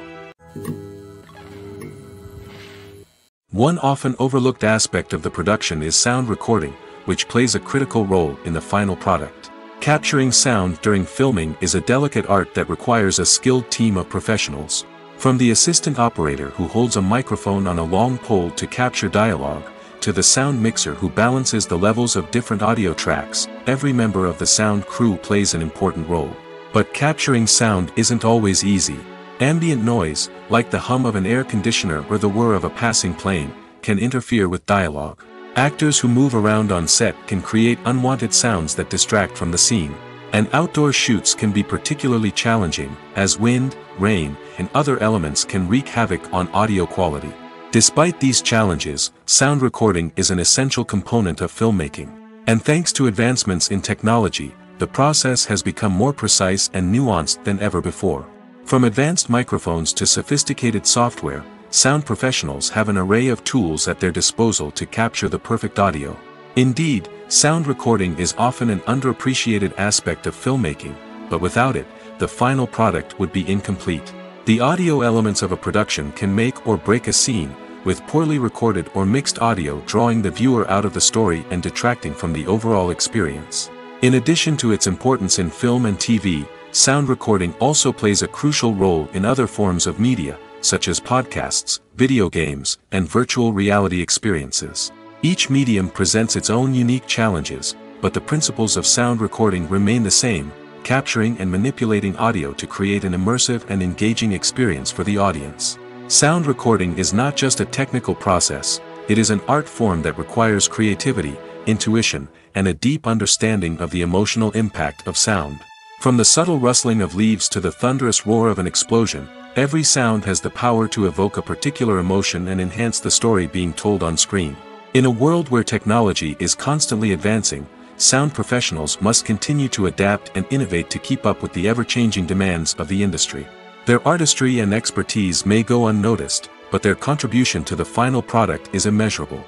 One often overlooked aspect of the production is sound recording, which plays a critical role in the final product. Capturing sound during filming is a delicate art that requires a skilled team of professionals. From the assistant operator who holds a microphone on a long pole to capture dialogue, to the sound mixer who balances the levels of different audio tracks, every member of the sound crew plays an important role. But capturing sound isn't always easy. Ambient noise, like the hum of an air conditioner or the whir of a passing plane, can interfere with dialogue. Actors who move around on set can create unwanted sounds that distract from the scene. And outdoor shoots can be particularly challenging, as wind, rain, and other elements can wreak havoc on audio quality. Despite these challenges, sound recording is an essential component of filmmaking. And thanks to advancements in technology, the process has become more precise and nuanced than ever before. From advanced microphones to sophisticated software, sound professionals have an array of tools at their disposal to capture the perfect audio. Indeed, sound recording is often an underappreciated aspect of filmmaking, but without it, the final product would be incomplete. The audio elements of a production can make or break a scene, with poorly recorded or mixed audio drawing the viewer out of the story and detracting from the overall experience. In addition to its importance in film and TV, sound recording also plays a crucial role in other forms of media, such as podcasts, video games, and virtual reality experiences. Each medium presents its own unique challenges, but the principles of sound recording remain the same, capturing and manipulating audio to create an immersive and engaging experience for the audience. Sound recording is not just a technical process, it is an art form that requires creativity, intuition, and a deep understanding of the emotional impact of sound. From the subtle rustling of leaves to the thunderous roar of an explosion, every sound has the power to evoke a particular emotion and enhance the story being told on screen. In a world where technology is constantly advancing, sound professionals must continue to adapt and innovate to keep up with the ever-changing demands of the industry. Their artistry and expertise may go unnoticed, but their contribution to the final product is immeasurable.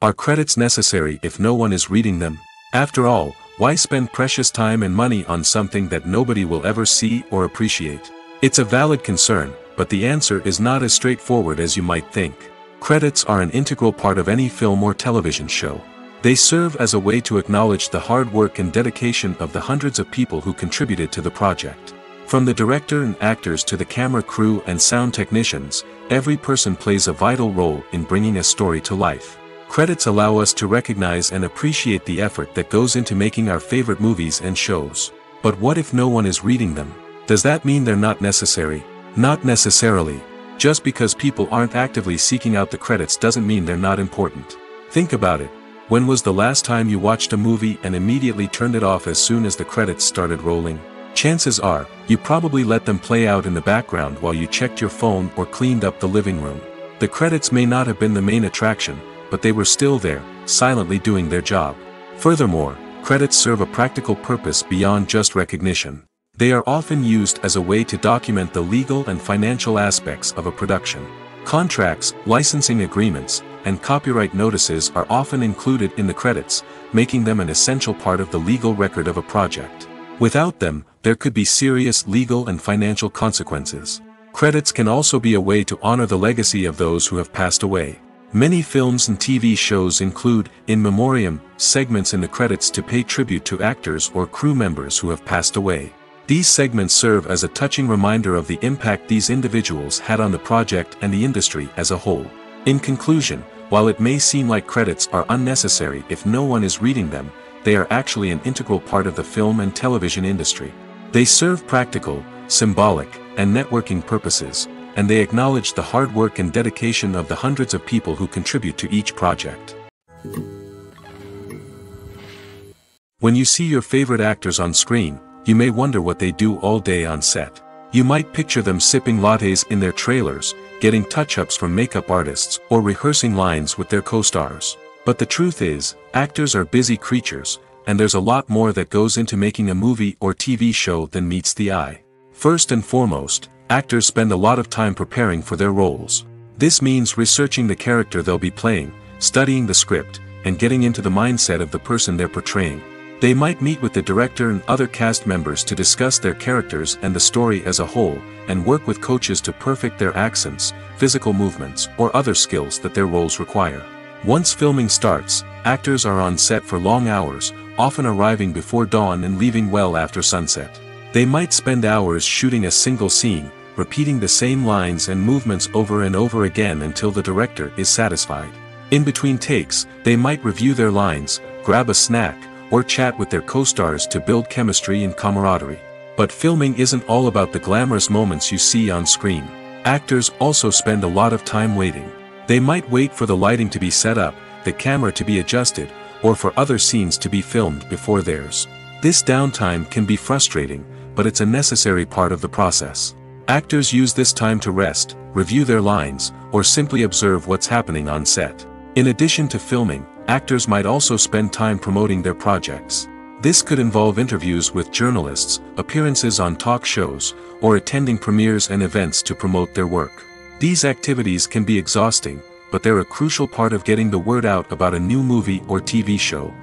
Are credits necessary if no one is reading them? After all, why spend precious time and money on something that nobody will ever see or appreciate? It's a valid concern, but the answer is not as straightforward as you might think. Credits are an integral part of any film or television show. They serve as a way to acknowledge the hard work and dedication of the hundreds of people who contributed to the project. From the director and actors to the camera crew and sound technicians, every person plays a vital role in bringing a story to life. Credits allow us to recognize and appreciate the effort that goes into making our favorite movies and shows. But what if no one is reading them? Does that mean they're not necessary? Not necessarily. Just because people aren't actively seeking out the credits doesn't mean they're not important. Think about it. When was the last time you watched a movie and immediately turned it off as soon as the credits started rolling? Chances are, you probably let them play out in the background while you checked your phone or cleaned up the living room. The credits may not have been the main attraction, but they were still there, silently doing their job. Furthermore, credits serve a practical purpose beyond just recognition. They are often used as a way to document the legal and financial aspects of a production. Contracts, licensing agreements, and copyright notices are often included in the credits, making them an essential part of the legal record of a project. Without them, there could be serious legal and financial consequences. Credits can also be a way to honor the legacy of those who have passed away. Many films and TV shows include, in memoriam, segments in the credits to pay tribute to actors or crew members who have passed away. These segments serve as a touching reminder of the impact these individuals had on the project and the industry as a whole. In conclusion, while it may seem like credits are unnecessary if no one is reading them, they are actually an integral part of the film and television industry. They serve practical, symbolic, and networking purposes, and they acknowledge the hard work and dedication of the hundreds of people who contribute to each project. When you see your favorite actors on screen, you may wonder what they do all day on set. You might picture them sipping lattes in their trailers, getting touch-ups from makeup artists, or rehearsing lines with their co-stars. But the truth is, actors are busy creatures, and there's a lot more that goes into making a movie or TV show than meets the eye. First and foremost, actors spend a lot of time preparing for their roles. This means researching the character they'll be playing, studying the script, and getting into the mindset of the person they're portraying. They might meet with the director and other cast members to discuss their characters and the story as a whole, and work with coaches to perfect their accents, physical movements, or other skills that their roles require. Once filming starts, actors are on set for long hours, often arriving before dawn and leaving well after sunset. They might spend hours shooting a single scene, repeating the same lines and movements over and over again until the director is satisfied. In between takes, they might review their lines, grab a snack, or chat with their co-stars to build chemistry and camaraderie. But filming isn't all about the glamorous moments you see on screen. Actors also spend a lot of time waiting. They might wait for the lighting to be set up, the camera to be adjusted, or for other scenes to be filmed before theirs. This downtime can be frustrating, but it's a necessary part of the process. Actors use this time to rest, review their lines, or simply observe what's happening on set. In addition to filming, actors might also spend time promoting their projects. This could involve interviews with journalists, appearances on talk shows, or attending premieres and events to promote their work. These activities can be exhausting, but they're a crucial part of getting the word out about a new movie or TV show.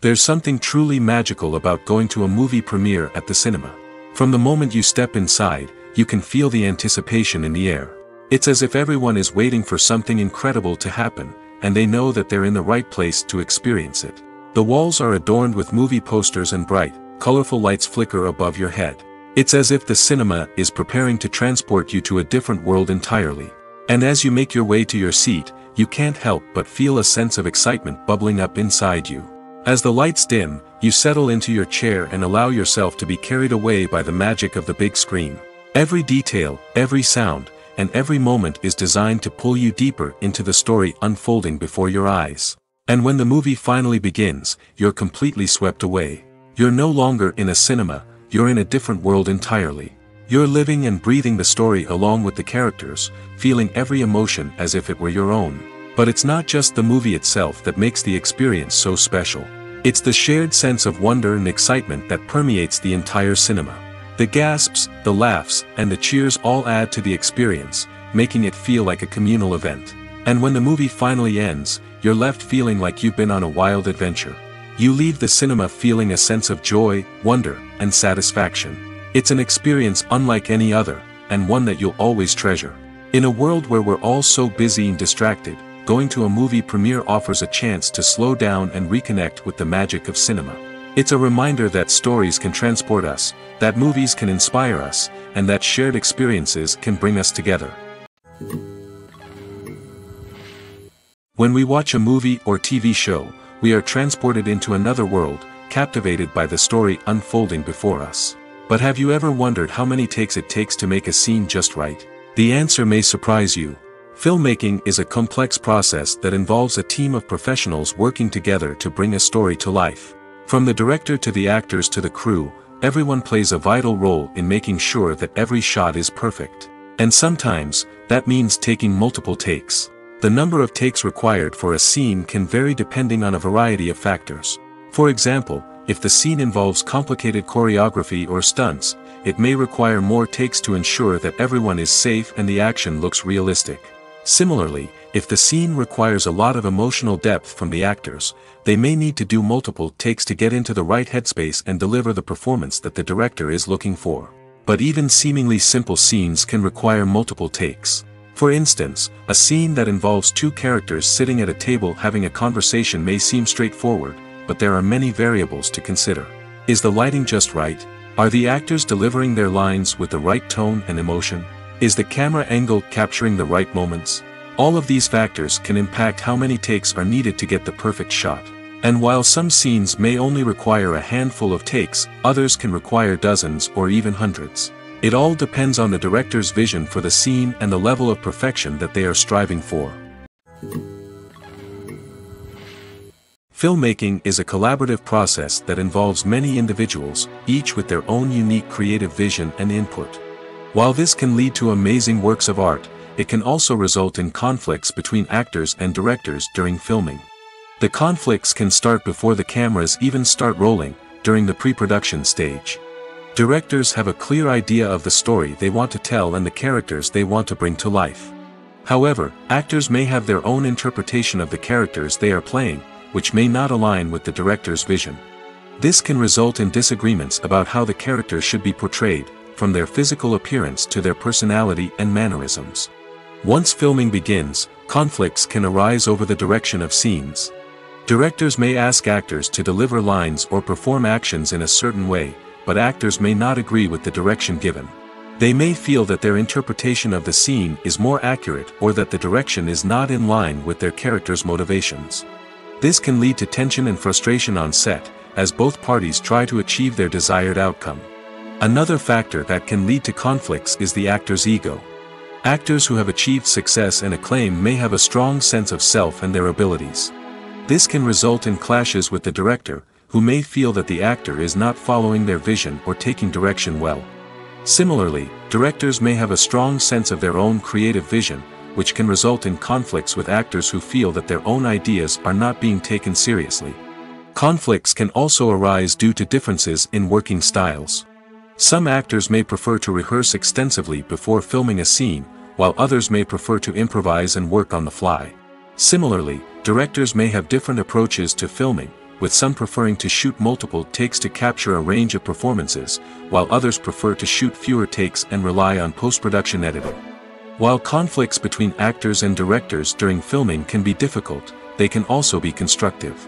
There's something truly magical about going to a movie premiere at the cinema. From the moment you step inside, you can feel the anticipation in the air. It's as if everyone is waiting for something incredible to happen, and they know that they're in the right place to experience it. The walls are adorned with movie posters and bright, colorful lights flicker above your head. It's as if the cinema is preparing to transport you to a different world entirely. And as you make your way to your seat, you can't help but feel a sense of excitement bubbling up inside you. As the lights dim, you settle into your chair and allow yourself to be carried away by the magic of the big screen. Every detail, every sound, and every moment is designed to pull you deeper into the story unfolding before your eyes. And when the movie finally begins, you're completely swept away. You're no longer in a cinema, you're in a different world entirely. You're living and breathing the story along with the characters, feeling every emotion as if it were your own. But it's not just the movie itself that makes the experience so special. It's the shared sense of wonder and excitement that permeates the entire cinema. The gasps, the laughs, and the cheers all add to the experience, making it feel like a communal event. And when the movie finally ends, you're left feeling like you've been on a wild adventure. You leave the cinema feeling a sense of joy, wonder, and satisfaction. It's an experience unlike any other, and one that you'll always treasure. In a world where we're all so busy and distracted, going to a movie premiere offers a chance to slow down and reconnect with the magic of cinema. It's a reminder that stories can transport us, that movies can inspire us, and that shared experiences can bring us together. When we watch a movie or TV show, we are transported into another world, captivated by the story unfolding before us. But have you ever wondered how many takes it takes to make a scene just right? The answer may surprise you. Filmmaking is a complex process that involves a team of professionals working together to bring a story to life. From the director to the actors to the crew, everyone plays a vital role in making sure that every shot is perfect. And sometimes, that means taking multiple takes. The number of takes required for a scene can vary depending on a variety of factors. For example, if the scene involves complicated choreography or stunts, it may require more takes to ensure that everyone is safe and the action looks realistic. Similarly, if the scene requires a lot of emotional depth from the actors, they may need to do multiple takes to get into the right headspace and deliver the performance that the director is looking for. But even seemingly simple scenes can require multiple takes. For instance, a scene that involves two characters sitting at a table having a conversation may seem straightforward, but there are many variables to consider. Is the lighting just right? Are the actors delivering their lines with the right tone and emotion? Is the camera angle capturing the right moments? All of these factors can impact how many takes are needed to get the perfect shot. And while some scenes may only require a handful of takes, others can require dozens or even hundreds. It all depends on the director's vision for the scene and the level of perfection that they are striving for. Filmmaking is a collaborative process that involves many individuals, each with their own unique creative vision and input. While this can lead to amazing works of art, it can also result in conflicts between actors and directors during filming. The conflicts can start before the cameras even start rolling, during the pre-production stage. Directors have a clear idea of the story they want to tell and the characters they want to bring to life. However, actors may have their own interpretation of the characters they are playing, which may not align with the director's vision. This can result in disagreements about how the characters should be portrayed, from their physical appearance to their personality and mannerisms. Once filming begins, conflicts can arise over the direction of scenes. Directors may ask actors to deliver lines or perform actions in a certain way, but actors may not agree with the direction given. They may feel that their interpretation of the scene is more accurate or that the direction is not in line with their character's motivations. This can lead to tension and frustration on set, as both parties try to achieve their desired outcome. Another factor that can lead to conflicts is the actor's ego. Actors who have achieved success and acclaim may have a strong sense of self and their abilities. This can result in clashes with the director, who may feel that the actor is not following their vision or taking direction well. Similarly, directors may have a strong sense of their own creative vision, which can result in conflicts with actors who feel that their own ideas are not being taken seriously. Conflicts can also arise due to differences in working styles. Some actors may prefer to rehearse extensively before filming a scene, while others may prefer to improvise and work on the fly. Similarly, directors may have different approaches to filming, with some preferring to shoot multiple takes to capture a range of performances, while others prefer to shoot fewer takes and rely on post-production editing. While conflicts between actors and directors during filming can be difficult, they can also be constructive.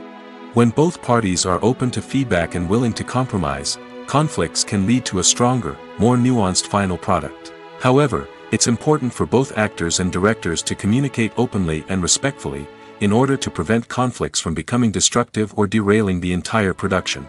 When both parties are open to feedback and willing to compromise, conflicts can lead to a stronger, more nuanced final product. However, it's important for both actors and directors to communicate openly and respectfully, in order to prevent conflicts from becoming destructive or derailing the entire production.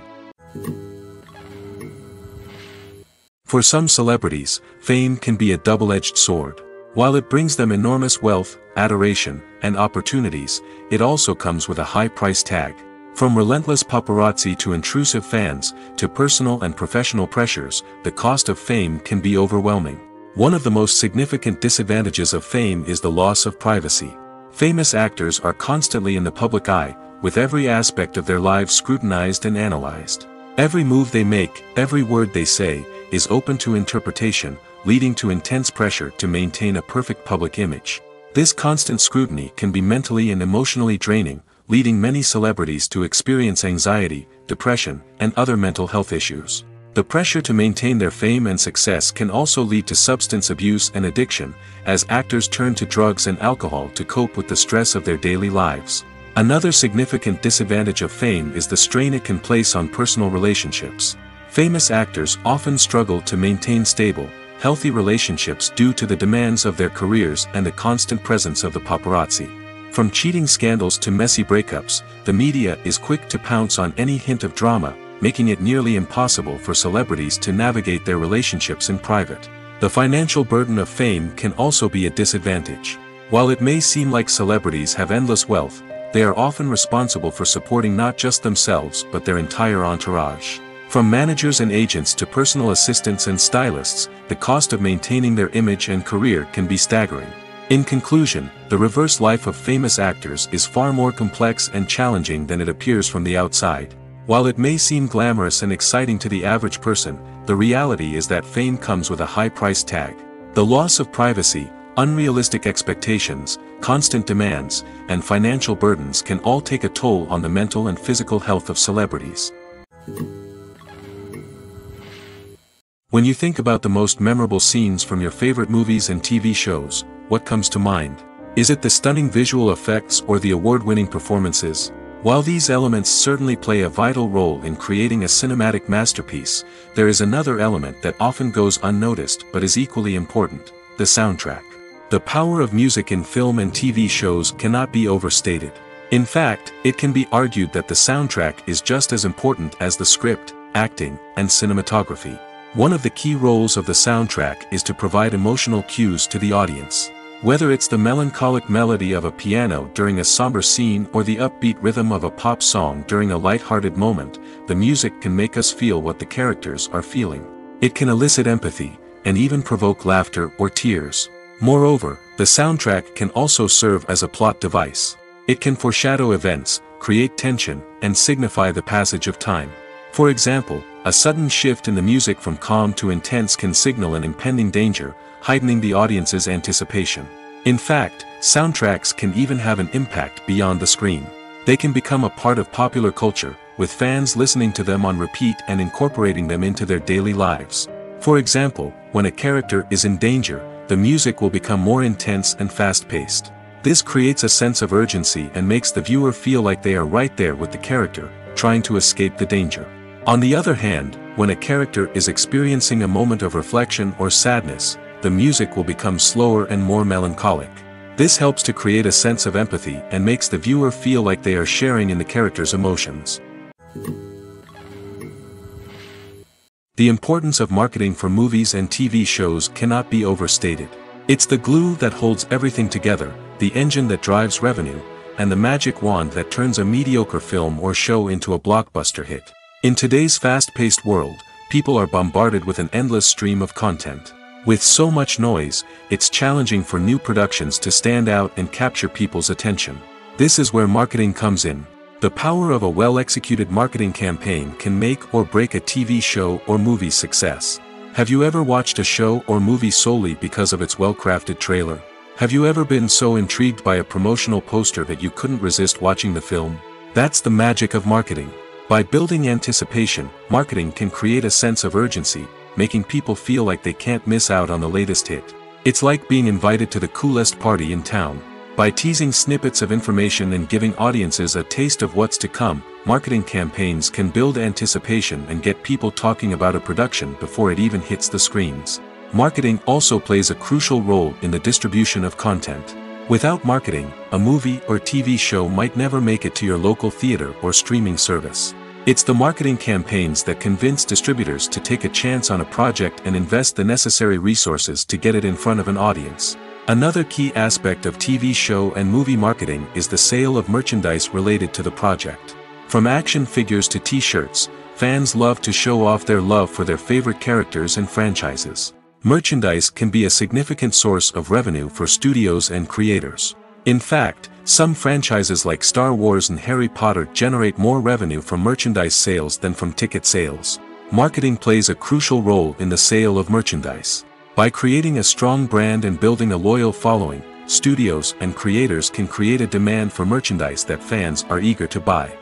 For some celebrities, fame can be a double-edged sword. While it brings them enormous wealth, adoration, and opportunities, it also comes with a high price tag. From relentless paparazzi to intrusive fans, to personal and professional pressures, the cost of fame can be overwhelming. One of the most significant disadvantages of fame is the loss of privacy. Famous actors are constantly in the public eye, with every aspect of their lives scrutinized and analyzed. Every move they make, every word they say, is open to interpretation, leading to intense pressure to maintain a perfect public image. This constant scrutiny can be mentally and emotionally draining, leading many celebrities to experience anxiety, depression, and other mental health issues. The pressure to maintain their fame and success can also lead to substance abuse and addiction, as actors turn to drugs and alcohol to cope with the stress of their daily lives. Another significant disadvantage of fame is the strain it can place on personal relationships. Famous actors often struggle to maintain stable, healthy relationships due to the demands of their careers and the constant presence of the paparazzi. From cheating scandals to messy breakups, the media is quick to pounce on any hint of drama, making it nearly impossible for celebrities to navigate their relationships in private. The financial burden of fame can also be a disadvantage. While it may seem like celebrities have endless wealth, they are often responsible for supporting not just themselves but their entire entourage. From managers and agents to personal assistants and stylists, the cost of maintaining their image and career can be staggering. In conclusion, the reverse life of famous actors is far more complex and challenging than it appears from the outside. While it may seem glamorous and exciting to the average person, the reality is that fame comes with a high price tag. The loss of privacy, unrealistic expectations, constant demands, and financial burdens can all take a toll on the mental and physical health of celebrities. When you think about the most memorable scenes from your favorite movies and TV shows, what comes to mind? Is it the stunning visual effects or the award-winning performances? While these elements certainly play a vital role in creating a cinematic masterpiece, there is another element that often goes unnoticed but is equally important: the soundtrack. The power of music in film and TV shows cannot be overstated. In fact, it can be argued that the soundtrack is just as important as the script, acting, and cinematography. One of the key roles of the soundtrack is to provide emotional cues to the audience. Whether it's the melancholic melody of a piano during a somber scene or the upbeat rhythm of a pop song during a light-hearted moment, the music can make us feel what the characters are feeling. It can elicit empathy, and even provoke laughter or tears. Moreover, the soundtrack can also serve as a plot device. It can foreshadow events, create tension, and signify the passage of time. For example, a sudden shift in the music from calm to intense can signal an impending danger, heightening the audience's anticipation. In fact, soundtracks can even have an impact beyond the screen. They can become a part of popular culture, with fans listening to them on repeat and incorporating them into their daily lives. For example, when a character is in danger, the music will become more intense and fast-paced. This creates a sense of urgency and makes the viewer feel like they are right there with the character, trying to escape the danger. On the other hand, when a character is experiencing a moment of reflection or sadness, the music will become slower and more melancholic. This helps to create a sense of empathy and makes the viewer feel like they are sharing in the character's emotions. The importance of marketing for movies and TV shows cannot be overstated. It's the glue that holds everything together, the engine that drives revenue, and the magic wand that turns a mediocre film or show into a blockbuster hit. In today's fast-paced world, people are bombarded with an endless stream of content. With so much noise, it's challenging for new productions to stand out and capture people's attention. This is where marketing comes in. The power of a well-executed marketing campaign can make or break a TV show or movie's success. Have you ever watched a show or movie solely because of its well-crafted trailer? Have you ever been so intrigued by a promotional poster that you couldn't resist watching the film? That's the magic of marketing. By building anticipation, marketing can create a sense of urgency, making people feel like they can't miss out on the latest hit. It's like being invited to the coolest party in town. By teasing snippets of information and giving audiences a taste of what's to come, marketing campaigns can build anticipation and get people talking about a production before it even hits the screens. Marketing also plays a crucial role in the distribution of content. Without marketing, a movie or TV show might never make it to your local theater or streaming service. It's the marketing campaigns that convince distributors to take a chance on a project and invest the necessary resources to get it in front of an audience. Another key aspect of TV show and movie marketing is the sale of merchandise related to the project. From action figures to t-shirts, fans love to show off their love for their favorite characters and franchises. Merchandise can be a significant source of revenue for studios and creators. In fact, some franchises like Star Wars and Harry Potter generate more revenue from merchandise sales than from ticket sales. Marketing plays a crucial role in the sale of merchandise. By creating a strong brand and building a loyal following, studios and creators can create a demand for merchandise that fans are eager to buy.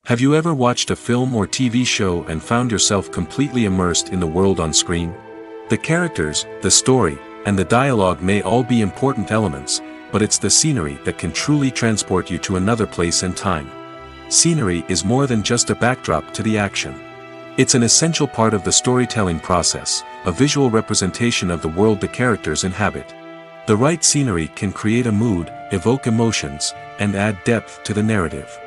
Have you ever watched a film or TV show and found yourself completely immersed in the world on screen? The characters, the story, and the dialogue may all be important elements, but it's the scenery that can truly transport you to another place and time. Scenery is more than just a backdrop to the action. It's an essential part of the storytelling process, a visual representation of the world the characters inhabit. The right scenery can create a mood, evoke emotions, and add depth to the narrative.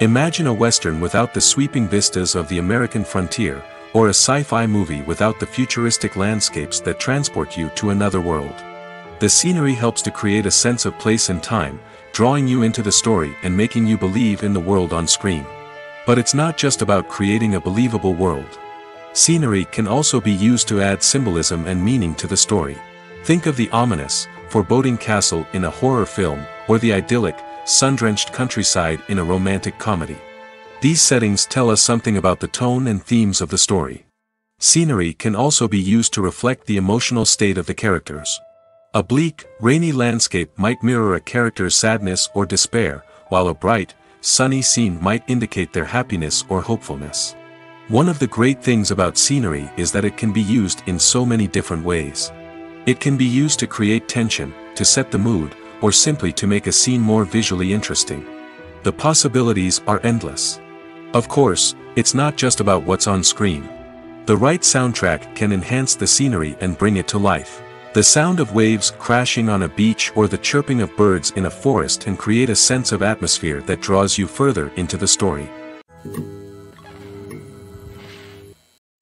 Imagine a western without the sweeping vistas of the American frontier, or a sci-fi movie without the futuristic landscapes that transport you to another world. The scenery helps to create a sense of place and time, drawing you into the story and making you believe in the world on screen. But it's not just about creating a believable world. Scenery can also be used to add symbolism and meaning to the story. Think of the ominous, foreboding castle in a horror film, or the idyllic, sun-drenched countryside in a romantic comedy. These settings tell us something about the tone and themes of the story. Scenery can also be used to reflect the emotional state of the characters. A bleak, rainy landscape might mirror a character's sadness or despair, while a bright, sunny scene might indicate their happiness or hopefulness. One of the great things about scenery is that it can be used in so many different ways. It can be used to create tension, to set the mood, or simply to make a scene more visually interesting. The possibilities are endless. Of course, it's not just about what's on screen. The right soundtrack can enhance the scenery and bring it to life. The sound of waves crashing on a beach or the chirping of birds in a forest can create a sense of atmosphere that draws you further into the story.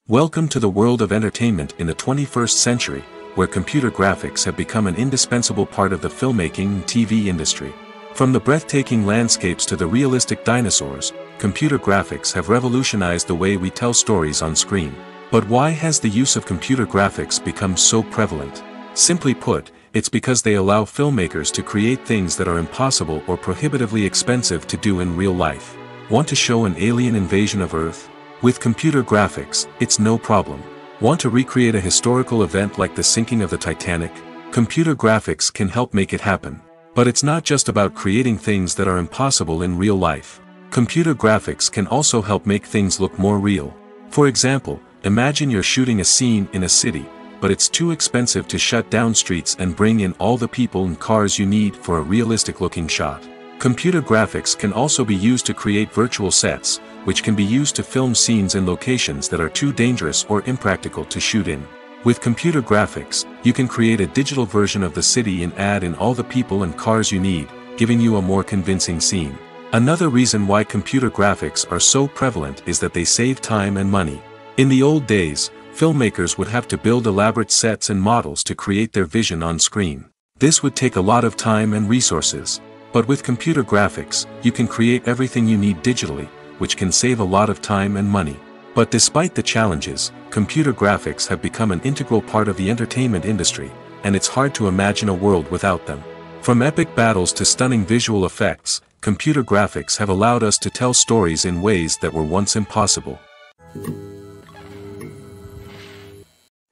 Welcome to the world of entertainment in the 21st century, where computer graphics have become an indispensable part of the filmmaking and TV industry. From the breathtaking landscapes to the realistic dinosaurs, computer graphics have revolutionized the way we tell stories on screen. But why has the use of computer graphics become so prevalent? Simply put, it's because they allow filmmakers to create things that are impossible or prohibitively expensive to do in real life. Want to show an alien invasion of Earth? With computer graphics, it's no problem. Want to recreate a historical event like the sinking of the Titanic? Computer graphics can help make it happen. But it's not just about creating things that are impossible in real life. Computer graphics can also help make things look more real. For example, imagine you're shooting a scene in a city, but it's too expensive to shut down streets and bring in all the people and cars you need for a realistic-looking shot. Computer graphics can also be used to create virtual sets, which can be used to film scenes in locations that are too dangerous or impractical to shoot in. With computer graphics, you can create a digital version of the city and add in all the people and cars you need, giving you a more convincing scene. Another reason why computer graphics are so prevalent is that they save time and money. In the old days, filmmakers would have to build elaborate sets and models to create their vision on screen. This would take a lot of time and resources. But with computer graphics, you can create everything you need digitally, which can save a lot of time and money. But despite the challenges, computer graphics have become an integral part of the entertainment industry, and it's hard to imagine a world without them. From epic battles to stunning visual effects, computer graphics have allowed us to tell stories in ways that were once impossible.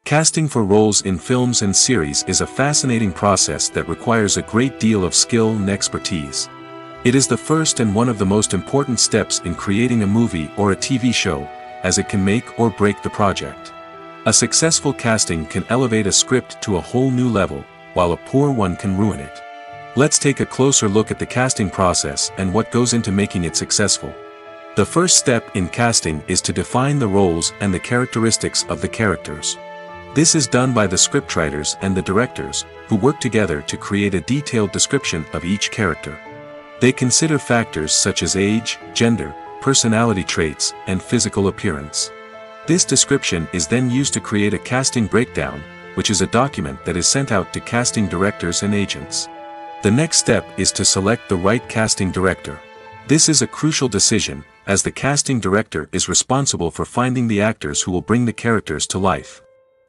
Casting for roles in films and series is a fascinating process that requires a great deal of skill and expertise. It is the first and one of the most important steps in creating a movie or a TV show, as it can make or break the project. A successful casting can elevate a script to a whole new level, while a poor one can ruin it. Let's take a closer look at the casting process and what goes into making it successful. The first step in casting is to define the roles and the characteristics of the characters. This is done by the scriptwriters and the directors, who work together to create a detailed description of each character. They consider factors such as age, gender, personality traits, and physical appearance. This description is then used to create a casting breakdown, which is a document that is sent out to casting directors and agents. The next step is to select the right casting director. This is a crucial decision, as the casting director is responsible for finding the actors who will bring the characters to life.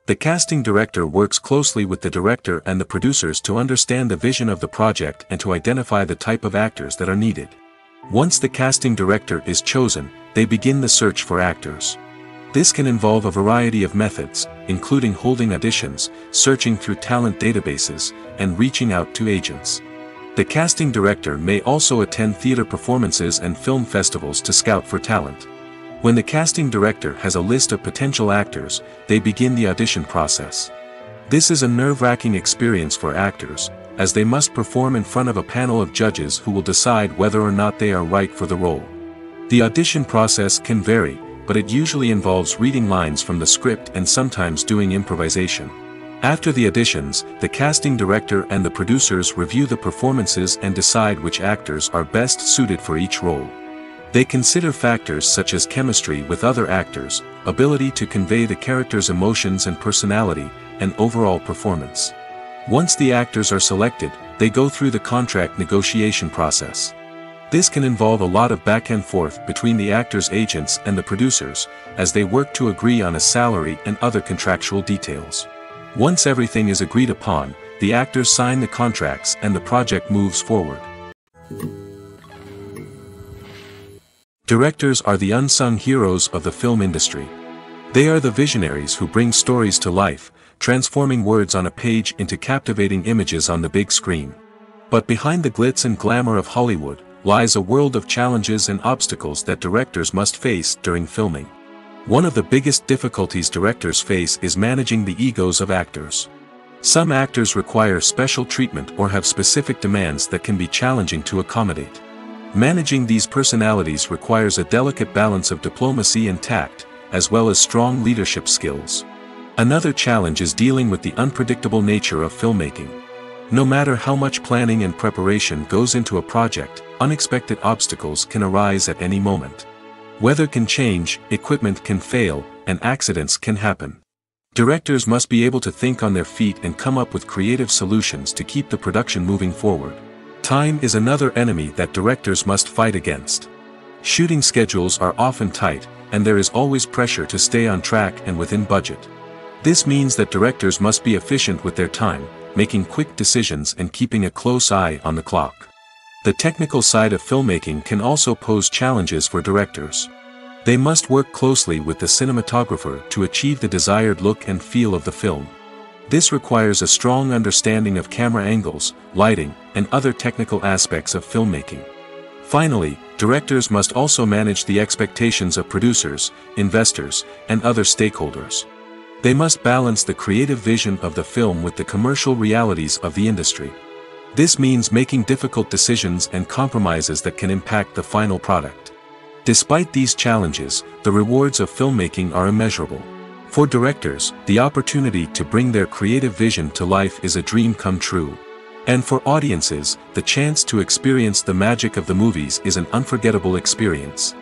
The casting director works closely with the director and the producers to understand the vision of the project and to identify the type of actors that are needed. Once the casting director is chosen, they begin the search for actors. This can involve a variety of methods, including holding auditions, searching through talent databases, and reaching out to agents. The casting director may also attend theater performances and film festivals to scout for talent. When the casting director has a list of potential actors, they begin the audition process. This is a nerve-wracking experience for actors, as they must perform in front of a panel of judges who will decide whether or not they are right for the role. The audition process can vary, but it usually involves reading lines from the script and sometimes doing improvisation. After the auditions, the casting director and the producers review the performances and decide which actors are best suited for each role. They consider factors such as chemistry with other actors, ability to convey the character's emotions and personality, and overall performance. Once the actors are selected, they go through the contract negotiation process. This can involve a lot of back and forth between the actors' agents and the producers, as they work to agree on a salary and other contractual details. Once everything is agreed upon, the actors sign the contracts and the project moves forward. Directors are the unsung heroes of the film industry. They are the visionaries who bring stories to life, transforming words on a page into captivating images on the big screen. But behind the glitz and glamour of Hollywood, lies a world of challenges and obstacles that directors must face during filming. One of the biggest difficulties directors face is managing the egos of actors. Some actors require special treatment or have specific demands that can be challenging to accommodate. Managing these personalities requires a delicate balance of diplomacy and tact, as well as strong leadership skills. Another challenge is dealing with the unpredictable nature of filmmaking. No matter how much planning and preparation goes into a project, unexpected obstacles can arise at any moment. Weather can change, equipment can fail, and accidents can happen. Directors must be able to think on their feet and come up with creative solutions to keep the production moving forward. Time is another enemy that directors must fight against. Shooting schedules are often tight, and there is always pressure to stay on track and within budget. This means that directors must be efficient with their time, making quick decisions and keeping a close eye on the clock. The technical side of filmmaking can also pose challenges for directors. They must work closely with the cinematographer to achieve the desired look and feel of the film. This requires a strong understanding of camera angles, lighting, and other technical aspects of filmmaking. Finally, directors must also manage the expectations of producers, investors, and other stakeholders. They must balance the creative vision of the film with the commercial realities of the industry. This means making difficult decisions and compromises that can impact the final product. Despite these challenges, the rewards of filmmaking are immeasurable. For directors, the opportunity to bring their creative vision to life is a dream come true. And for audiences, the chance to experience the magic of the movies is an unforgettable experience.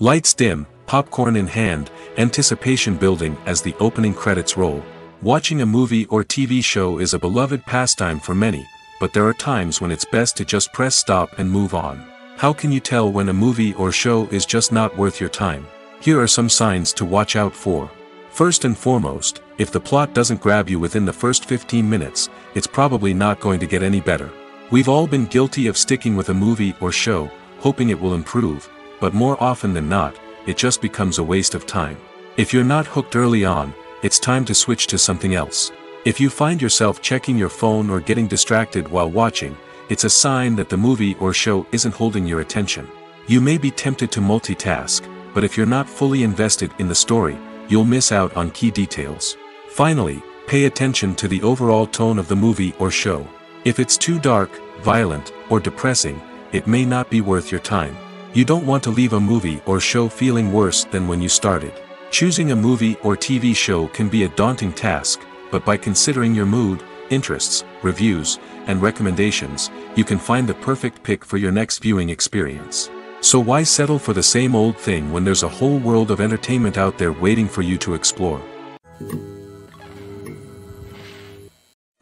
Lights dim, popcorn in hand, anticipation building as the opening credits roll. Watching a movie or TV show is a beloved pastime for many, but there are times when it's best to just press stop and move on. How can you tell when a movie or show is just not worth your time? Here are some signs to watch out for. First and foremost, if the plot doesn't grab you within the first 15 minutes, it's probably not going to get any better. We've all been guilty of sticking with a movie or show, hoping it will improve, but more often than not, it just becomes a waste of time. If you're not hooked early on, it's time to switch to something else. If you find yourself checking your phone or getting distracted while watching, it's a sign that the movie or show isn't holding your attention. You may be tempted to multitask, but if you're not fully invested in the story, you'll miss out on key details. Finally, pay attention to the overall tone of the movie or show. If it's too dark, violent, or depressing, it may not be worth your time. You don't want to leave a movie or show feeling worse than when you started. Choosing a movie or TV show can be a daunting task, but by considering your mood, interests, reviews, and recommendations, you can find the perfect pick for your next viewing experience. So why settle for the same old thing when there's a whole world of entertainment out there waiting for you to explore?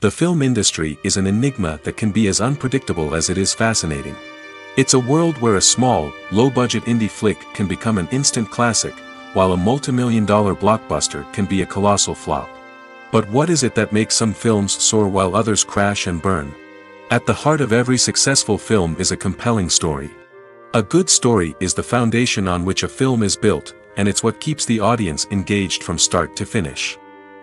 The film industry is an enigma that can be as unpredictable as it is fascinating. It's a world where a small, low-budget indie flick can become an instant classic, while a multi-million-dollar blockbuster can be a colossal flop. But what is it that makes some films soar while others crash and burn? At the heart of every successful film is a compelling story. A good story is the foundation on which a film is built, and it's what keeps the audience engaged from start to finish.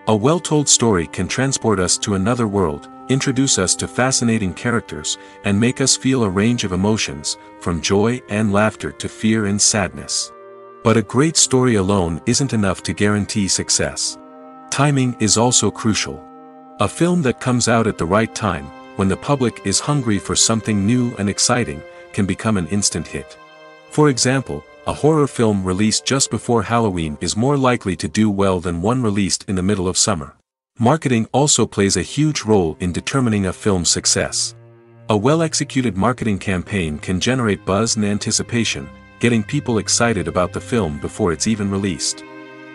A well-told story can transport us to another world, introduce us to fascinating characters, and make us feel a range of emotions, from joy and laughter to fear and sadness. But a great story alone isn't enough to guarantee success. Timing is also crucial. A film that comes out at the right time, when the public is hungry for something new and exciting, can become an instant hit. For example, a horror film released just before Halloween is more likely to do well than one released in the middle of summer. Marketing also plays a huge role in determining a film's success. A well-executed marketing campaign can generate buzz and anticipation, getting people excited about the film before it's even released.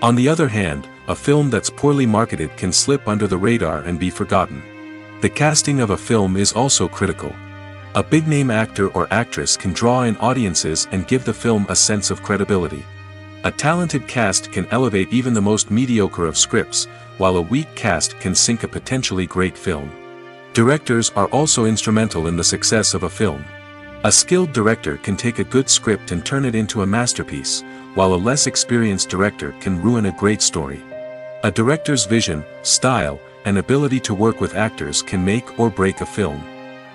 On the other hand, a film that's poorly marketed can slip under the radar and be forgotten. The casting of a film is also critical. A big-name actor or actress can draw in audiences and give the film a sense of credibility. A talented cast can elevate even the most mediocre of scripts, while a weak cast can sink a potentially great film. Directors are also instrumental in the success of a film. A skilled director can take a good script and turn it into a masterpiece, while a less experienced director can ruin a great story. A director's vision, style, and ability to work with actors can make or break a film.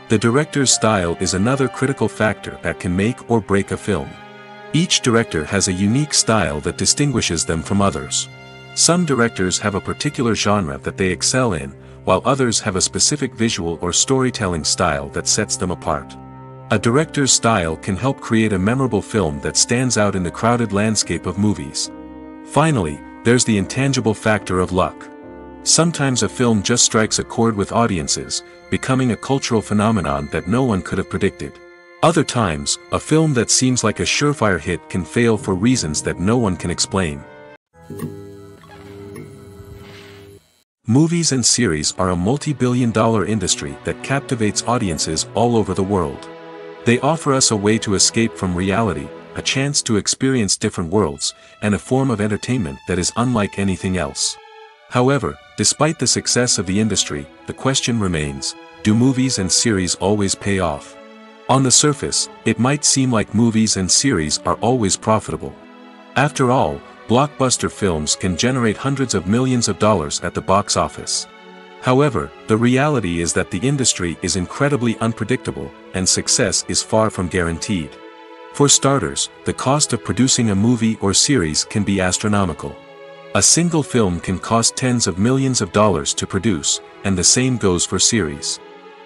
The director's style is another critical factor that can make or break a film. Each director has a unique style that distinguishes them from others. Some directors have a particular genre that they excel in, while others have a specific visual or storytelling style that sets them apart. A director's style can help create a memorable film that stands out in the crowded landscape of movies. Finally, there's the intangible factor of luck. Sometimes a film just strikes a chord with audiences, becoming a cultural phenomenon that no one could have predicted. Other times, a film that seems like a surefire hit can fail for reasons that no one can explain. Movies and series are a multi-billion-dollar industry that captivates audiences all over the world. They offer us a way to escape from reality, a chance to experience different worlds, and a form of entertainment that is unlike anything else. However, despite the success of the industry, the question remains, do movies and series always pay off? On the surface, it might seem like movies and series are always profitable. After all, blockbuster films can generate hundreds of millions of dollars at the box office. However, the reality is that the industry is incredibly unpredictable, and success is far from guaranteed. For starters, the cost of producing a movie or series can be astronomical. A single film can cost tens of millions of dollars to produce, and the same goes for series.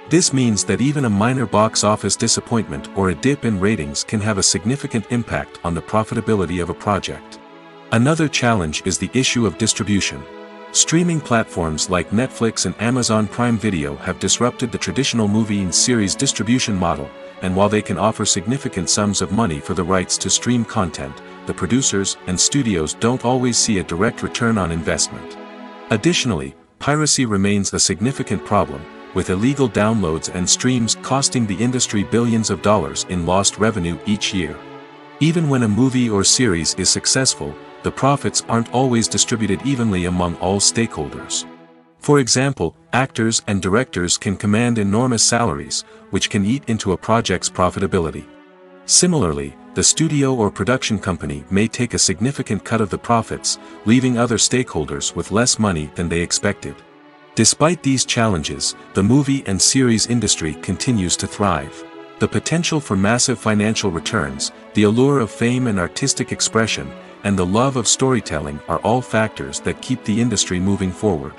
This means that even a minor box office disappointment or a dip in ratings can have a significant impact on the profitability of a project. Another challenge is the issue of distribution. Streaming platforms like Netflix and Amazon Prime Video have disrupted the traditional movie and series distribution model, and while they can offer significant sums of money for the rights to stream content, the producers and studios don't always see a direct return on investment. Additionally, piracy remains a significant problem, with illegal downloads and streams costing the industry billions of dollars in lost revenue each year. Even when a movie or series is successful, the profits aren't always distributed evenly among all stakeholders. For example, actors and directors can command enormous salaries, which can eat into a project's profitability. Similarly, the studio or production company may take a significant cut of the profits, leaving other stakeholders with less money than they expected. Despite these challenges, the movie and series industry continues to thrive. The potential for massive financial returns, the allure of fame and artistic expression, and the love of storytelling are all factors that keep the industry moving forward.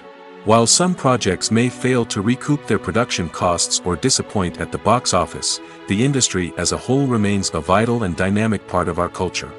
While some projects may fail to recoup their production costs or disappoint at the box office, the industry as a whole remains a vital and dynamic part of our culture.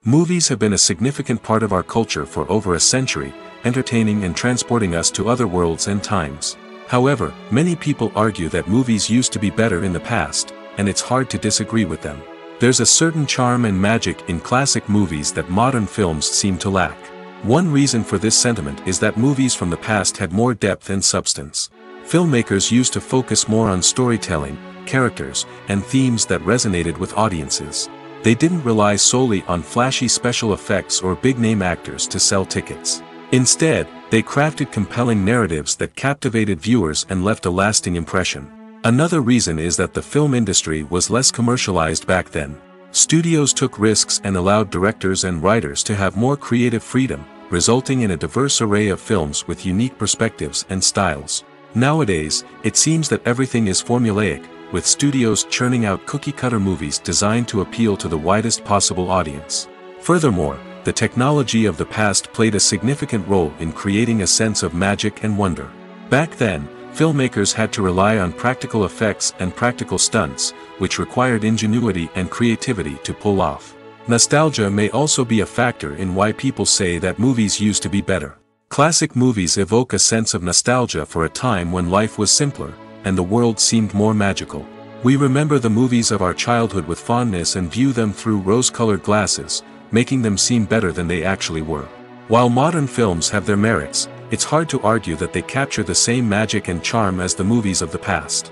Movies have been a significant part of our culture for over a century, entertaining and transporting us to other worlds and times. However, many people argue that movies used to be better in the past, and it's hard to disagree with them. There's a certain charm and magic in classic movies that modern films seem to lack. One reason for this sentiment is that movies from the past had more depth and substance. Filmmakers used to focus more on storytelling, characters, and themes that resonated with audiences. They didn't rely solely on flashy special effects or big-name actors to sell tickets. Instead, they crafted compelling narratives that captivated viewers and left a lasting impression. Another reason is that the film industry was less commercialized back then. Studios took risks and allowed directors and writers to have more creative freedom, resulting in a diverse array of films with unique perspectives and styles. Nowadays, it seems that everything is formulaic, with studios churning out cookie-cutter movies designed to appeal to the widest possible audience. Furthermore, the technology of the past played a significant role in creating a sense of magic and wonder. Back then, filmmakers had to rely on practical effects and practical stunts, which required ingenuity and creativity to pull off. Nostalgia may also be a factor in why people say that movies used to be better. Classic movies evoke a sense of nostalgia for a time when life was simpler, and the world seemed more magical. We remember the movies of our childhood with fondness and view them through rose-colored glasses, making them seem better than they actually were. While modern films have their merits, it's hard to argue that they capture the same magic and charm as the movies of the past.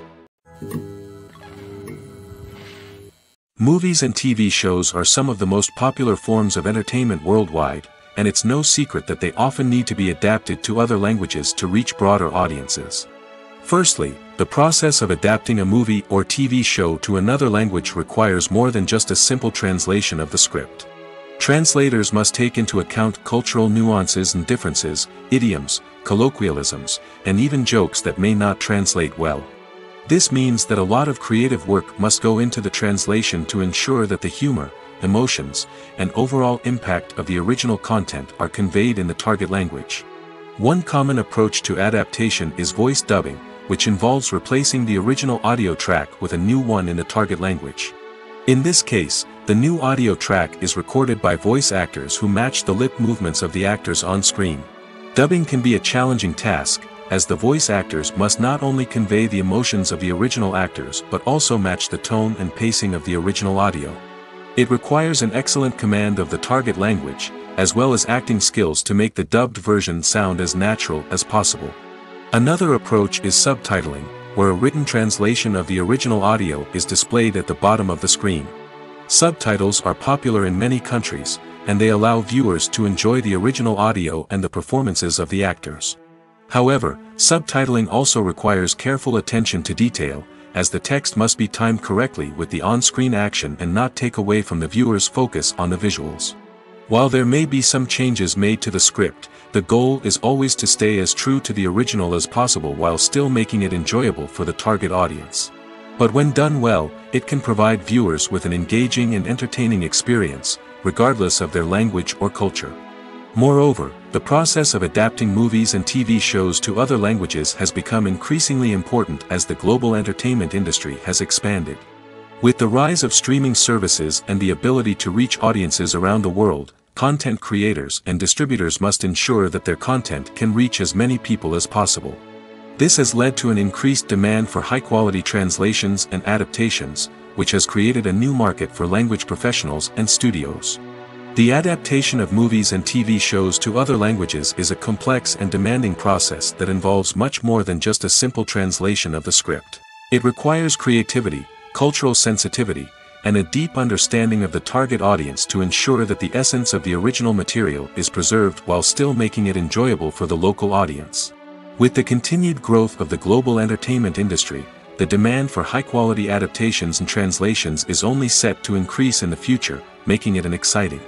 Movies and TV shows are some of the most popular forms of entertainment worldwide, and it's no secret that they often need to be adapted to other languages to reach broader audiences. Firstly, the process of adapting a movie or TV show to another language requires more than just a simple translation of the script. Translators must take into account cultural nuances and differences, idioms, colloquialisms, and even jokes that may not translate well. This means that a lot of creative work must go into the translation to ensure that the humor, emotions, and overall impact of the original content are conveyed in the target language. One common approach to adaptation is voice dubbing, which involves replacing the original audio track with a new one in the target language. In this case, the new audio track is recorded by voice actors who match the lip movements of the actors on screen. Dubbing can be a challenging task, as the voice actors must not only convey the emotions of the original actors but also match the tone and pacing of the original audio. It requires an excellent command of the target language, as well as acting skills to make the dubbed version sound as natural as possible. Another approach is subtitling, where a written translation of the original audio is displayed at the bottom of the screen. Subtitles are popular in many countries, and they allow viewers to enjoy the original audio and the performances of the actors. However, subtitling also requires careful attention to detail, as the text must be timed correctly with the on-screen action and not take away from the viewer's focus on the visuals. While there may be some changes made to the script, the goal is always to stay as true to the original as possible while still making it enjoyable for the target audience. But when done well, it can provide viewers with an engaging and entertaining experience, regardless of their language or culture. Moreover, the process of adapting movies and TV shows to other languages has become increasingly important as the global entertainment industry has expanded. With the rise of streaming services and the ability to reach audiences around the world, content creators and distributors must ensure that their content can reach as many people as possible. This has led to an increased demand for high-quality translations and adaptations, which has created a new market for language professionals and studios. The adaptation of movies and TV shows to other languages is a complex and demanding process that involves much more than just a simple translation of the script. It requires creativity, cultural sensitivity, and a deep understanding of the target audience to ensure that the essence of the original material is preserved while still making it enjoyable for the local audience. With the continued growth of the global entertainment industry, the demand for high-quality adaptations and translations is only set to increase in the future, making it an exciting.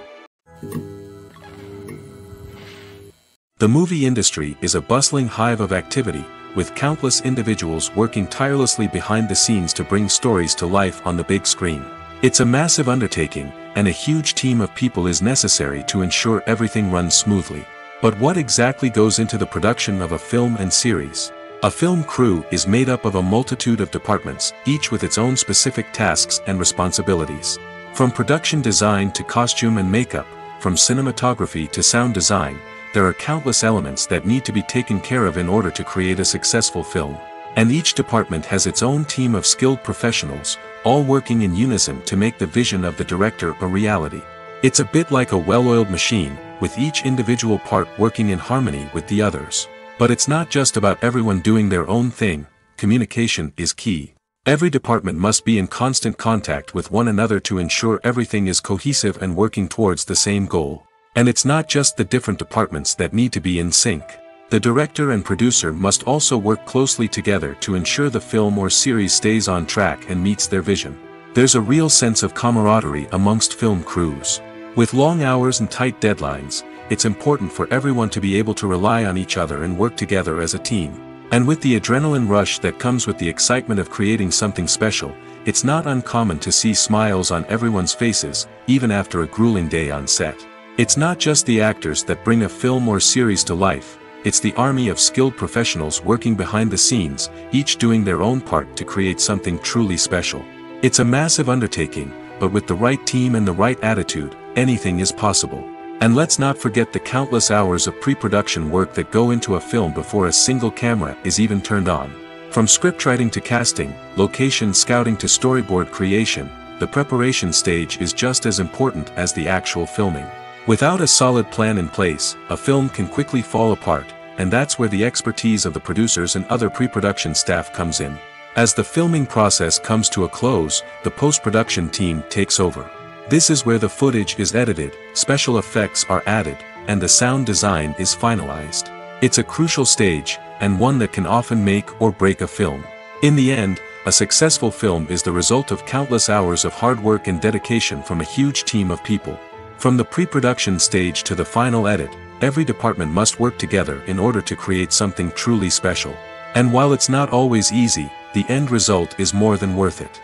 The movie industry is a bustling hive of activity, with countless individuals working tirelessly behind the scenes to bring stories to life on the big screen. It's a massive undertaking, and a huge team of people is necessary to ensure everything runs smoothly. But what exactly goes into the production of a film and series? A film crew is made up of a multitude of departments, each with its own specific tasks and responsibilities. From production design to costume and makeup, from cinematography to sound design, there are countless elements that need to be taken care of in order to create a successful film. And each department has its own team of skilled professionals, all working in unison to make the vision of the director a reality. It's a bit like a well-oiled machine, with each individual part working in harmony with the others. But it's not just about everyone doing their own thing, communication is key. Every department must be in constant contact with one another to ensure everything is cohesive and working towards the same goal. And it's not just the different departments that need to be in sync. The director and producer must also work closely together to ensure the film or series stays on track and meets their vision. There's a real sense of camaraderie amongst film crews. With long hours and tight deadlines, it's important for everyone to be able to rely on each other and work together as a team. And with the adrenaline rush that comes with the excitement of creating something special, it's not uncommon to see smiles on everyone's faces, even after a grueling day on set. It's not just the actors that bring a film or series to life, it's the army of skilled professionals working behind the scenes, each doing their own part to create something truly special. It's a massive undertaking, but with the right team and the right attitude, anything is possible. And let's not forget the countless hours of pre-production work that go into a film before a single camera is even turned on. From scriptwriting to casting, location scouting to storyboard creation, the preparation stage is just as important as the actual filming. Without a solid plan in place, a film can quickly fall apart, and that's where the expertise of the producers and other pre-production staff comes in. As the filming process comes to a close, the post-production team takes over. This is where the footage is edited, special effects are added, and the sound design is finalized. It's a crucial stage, and one that can often make or break a film. In the end, a successful film is the result of countless hours of hard work and dedication from a huge team of people. From the pre-production stage to the final edit, every department must work together in order to create something truly special. And while it's not always easy, the end result is more than worth it.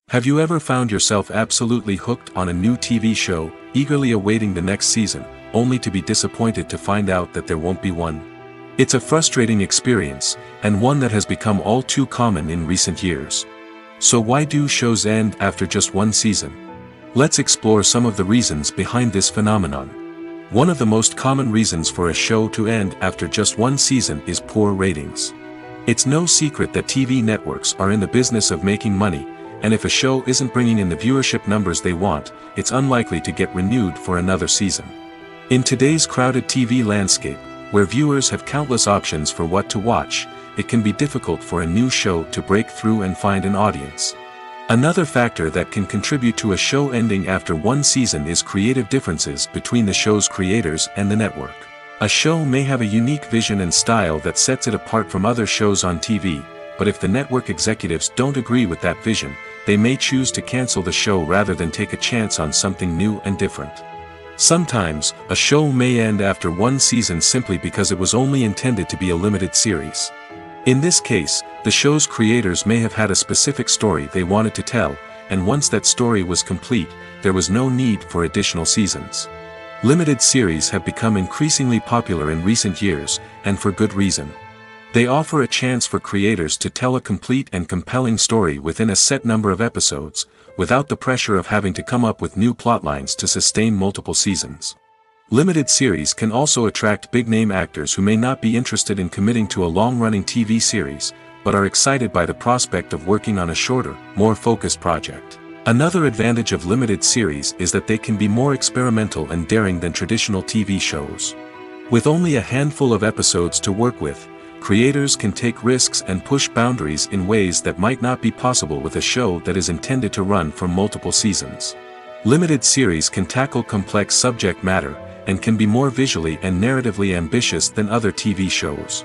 Have you ever found yourself absolutely hooked on a new TV show, eagerly awaiting the next season, only to be disappointed to find out that there won't be one? It's a frustrating experience, and one that has become all too common in recent years. So why do shows end after just one season? Let's explore some of the reasons behind this phenomenon. One of the most common reasons for a show to end after just one season is poor ratings. It's no secret that TV networks are in the business of making money, and if a show isn't bringing in the viewership numbers they want, it's unlikely to get renewed for another season. In today's crowded TV landscape, where viewers have countless options for what to watch, it can be difficult for a new show to break through and find an audience. Another factor that can contribute to a show ending after one season is creative differences between the show's creators and the network. A show may have a unique vision and style that sets it apart from other shows on TV, but if the network executives don't agree with that vision, they may choose to cancel the show rather than take a chance on something new and different. Sometimes, a show may end after one season simply because it was only intended to be a limited series. In this case, the show's creators may have had a specific story they wanted to tell, and once that story was complete, there was no need for additional seasons. Limited series have become increasingly popular in recent years, and for good reason. They offer a chance for creators to tell a complete and compelling story within a set number of episodes, without the pressure of having to come up with new plotlines to sustain multiple seasons. Limited series can also attract big-name actors who may not be interested in committing to a long-running TV series, but are excited by the prospect of working on a shorter, more focused project. Another advantage of limited series is that they can be more experimental and daring than traditional TV shows. With only a handful of episodes to work with, creators can take risks and push boundaries in ways that might not be possible with a show that is intended to run for multiple seasons. Limited series can tackle complex subject matter, and can be more visually and narratively ambitious than other TV shows.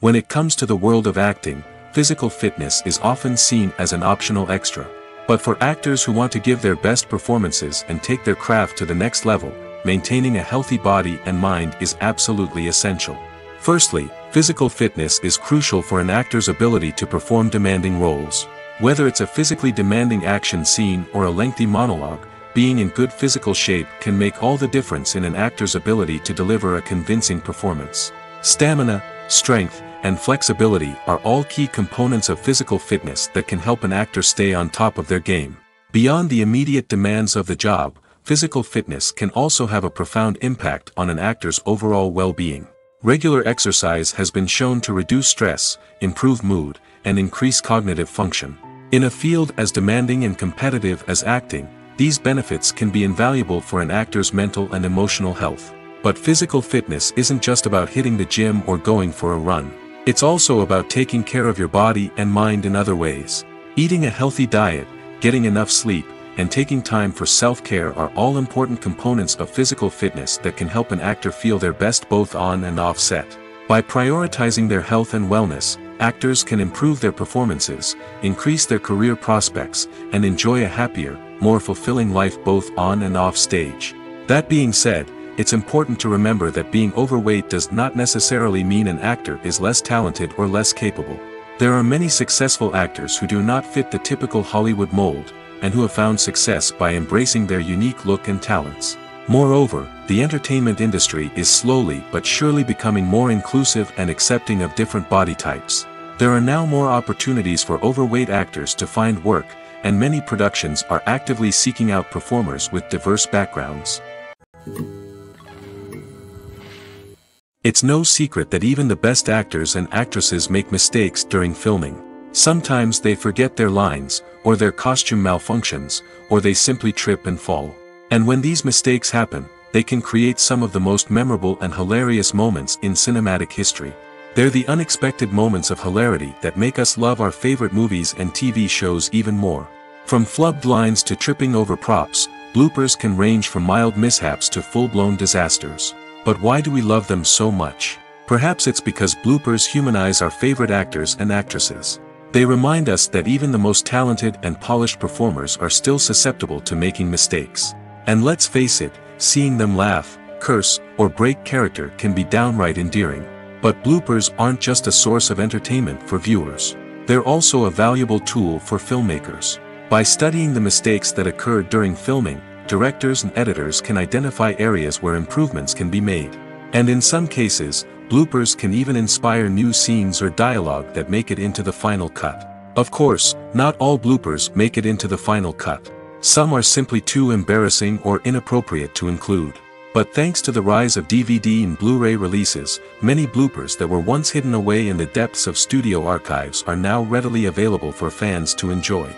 When it comes to the world of acting, physical fitness is often seen as an optional extra. But for actors who want to give their best performances and take their craft to the next level, maintaining a healthy body and mind is absolutely essential. Firstly, physical fitness is crucial for an actor's ability to perform demanding roles. Whether it's a physically demanding action scene or a lengthy monologue, being in good physical shape can make all the difference in an actor's ability to deliver a convincing performance. Stamina, strength, and flexibility are all key components of physical fitness that can help an actor stay on top of their game. Beyond the immediate demands of the job, physical fitness can also have a profound impact on an actor's overall well-being. Regular exercise has been shown to reduce stress, improve mood, and increase cognitive function. In a field as demanding and competitive as acting, these benefits can be invaluable for an actor's mental and emotional health. But physical fitness isn't just about hitting the gym or going for a run. It's also about taking care of your body and mind in other ways. Eating a healthy diet, getting enough sleep, and taking time for self-care are all important components of physical fitness that can help an actor feel their best both on and off set. By prioritizing their health and wellness, actors can improve their performances, increase their career prospects, and enjoy a happier, more fulfilling life both on and off stage. That being said, it's important to remember that being overweight does not necessarily mean an actor is less talented or less capable. There are many successful actors who do not fit the typical Hollywood mold, and who have found success by embracing their unique look and talents. Moreover, the entertainment industry is slowly but surely becoming more inclusive and accepting of different body types. There are now more opportunities for overweight actors to find work, and many productions are actively seeking out performers with diverse backgrounds. It's no secret that even the best actors and actresses make mistakes during filming. Sometimes they forget their lines, or their costume malfunctions, or they simply trip and fall. And when these mistakes happen, they can create some of the most memorable and hilarious moments in cinematic history. They're the unexpected moments of hilarity that make us love our favorite movies and TV shows even more. From flubbed lines to tripping over props, bloopers can range from mild mishaps to full-blown disasters. But why do we love them so much? Perhaps it's because bloopers humanize our favorite actors and actresses. They remind us that even the most talented and polished performers are still susceptible to making mistakes. And let's face it, seeing them laugh, curse, or break character can be downright endearing. But bloopers aren't just a source of entertainment for viewers. They're also a valuable tool for filmmakers. By studying the mistakes that occurred during filming, directors and editors can identify areas where improvements can be made. And in some cases, bloopers can even inspire new scenes or dialogue that make it into the final cut. Of course, not all bloopers make it into the final cut. Some are simply too embarrassing or inappropriate to include. But thanks to the rise of DVD and Blu-ray releases, many bloopers that were once hidden away in the depths of studio archives are now readily available for fans to enjoy.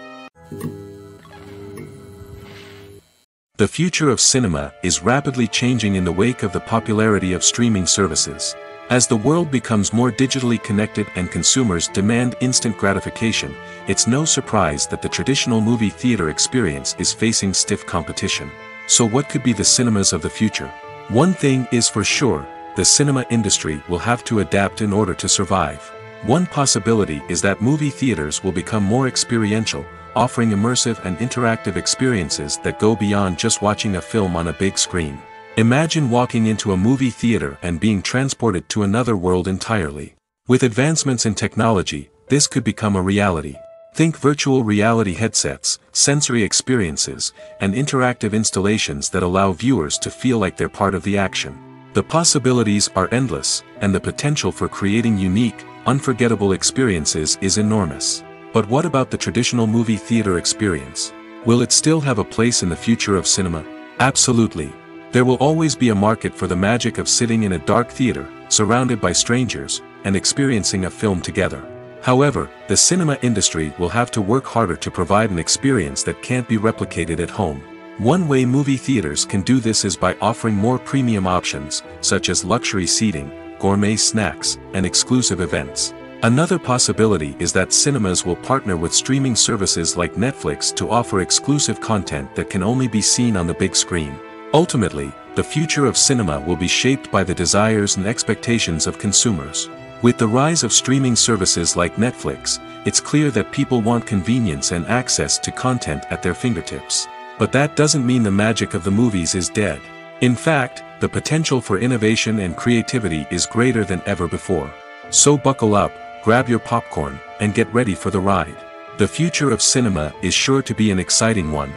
The future of cinema is rapidly changing in the wake of the popularity of streaming services. As the world becomes more digitally connected and consumers demand instant gratification, it's no surprise that the traditional movie theater experience is facing stiff competition. So what could be the cinemas of the future? One thing is for sure, the cinema industry will have to adapt in order to survive. One possibility is that movie theaters will become more experiential, offering immersive and interactive experiences that go beyond just watching a film on a big screen. Imagine walking into a movie theater and being transported to another world entirely. With advancements in technology, this could become a reality. Think virtual reality headsets, sensory experiences, and interactive installations that allow viewers to feel like they're part of the action. The possibilities are endless, and the potential for creating unique, unforgettable experiences is enormous. But what about the traditional movie theater experience? Will it still have a place in the future of cinema? Absolutely. There will always be a market for the magic of sitting in a dark theater, surrounded by strangers, and experiencing a film together. However, the cinema industry will have to work harder to provide an experience that can't be replicated at home. One way movie theaters can do this is by offering more premium options, such as luxury seating, gourmet snacks, and exclusive events. Another possibility is that cinemas will partner with streaming services like Netflix to offer exclusive content that can only be seen on the big screen. Ultimately, the future of cinema will be shaped by the desires and expectations of consumers. With the rise of streaming services like Netflix, it's clear that people want convenience and access to content at their fingertips. But that doesn't mean the magic of the movies is dead. In fact, the potential for innovation and creativity is greater than ever before. So buckle up, grab your popcorn, and get ready for the ride. The future of cinema is sure to be an exciting one.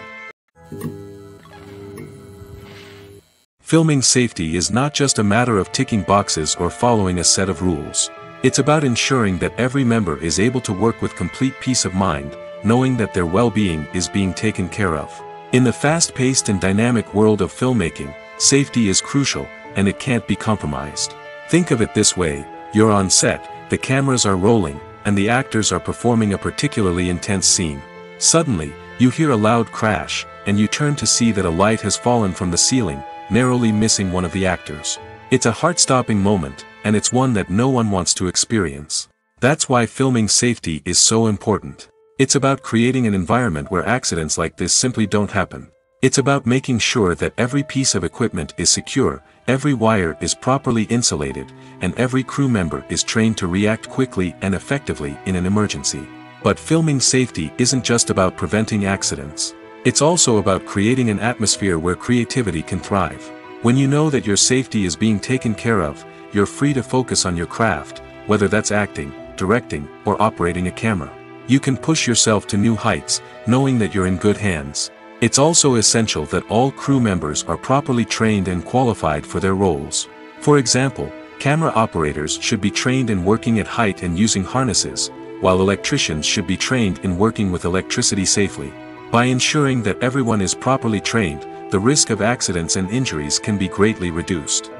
Filming safety is not just a matter of ticking boxes or following a set of rules. It's about ensuring that every member is able to work with complete peace of mind, knowing that their well-being is being taken care of. In the fast-paced and dynamic world of filmmaking, safety is crucial, and it can't be compromised. Think of it this way: you're on set, the cameras are rolling, and the actors are performing a particularly intense scene. Suddenly, you hear a loud crash, and you turn to see that a light has fallen from the ceiling, narrowly missing one of the actors. It's a heart-stopping moment, and it's one that no one wants to experience. That's why filming safety is so important. It's about creating an environment where accidents like this simply don't happen. It's about making sure that every piece of equipment is secure, every wire is properly insulated, and every crew member is trained to react quickly and effectively in an emergency. But filming safety isn't just about preventing accidents. It's also about creating an atmosphere where creativity can thrive. When you know that your safety is being taken care of, you're free to focus on your craft, whether that's acting, directing, or operating a camera. You can push yourself to new heights, knowing that you're in good hands. It's also essential that all crew members are properly trained and qualified for their roles. For example, camera operators should be trained in working at height and using harnesses, while electricians should be trained in working with electricity safely. By ensuring that everyone is properly trained, the risk of accidents and injuries can be greatly reduced.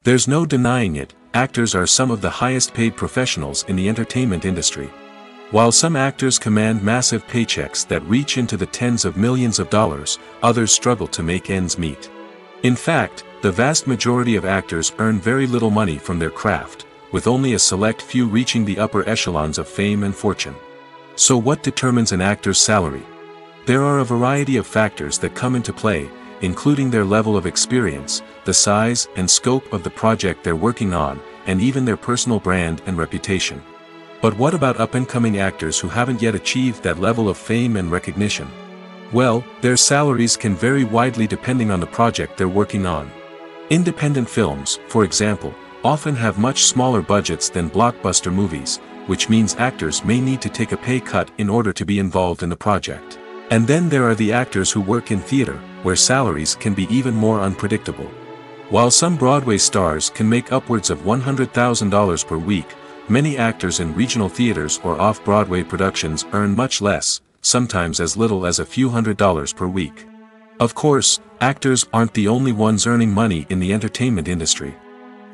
There's no denying it, actors are some of the highest paid professionals in the entertainment industry. While some actors command massive paychecks that reach into the tens of millions of dollars, others struggle to make ends meet. In fact, the vast majority of actors earn very little money from their craft, with only a select few reaching the upper echelons of fame and fortune. So what determines an actor's salary? There are a variety of factors that come into play, including their level of experience, the size and scope of the project they're working on, and even their personal brand and reputation. But what about up-and-coming actors who haven't yet achieved that level of fame and recognition? Well, their salaries can vary widely depending on the project they're working on. Independent films, for example, often have much smaller budgets than blockbuster movies, which means actors may need to take a pay cut in order to be involved in the project. And then there are the actors who work in theater, where salaries can be even more unpredictable. While some Broadway stars can make upwards of $100,000 per week, many actors in regional theaters or off-Broadway productions earn much less, sometimes as little as a few $100s per week. Of course, actors aren't the only ones earning money in the entertainment industry.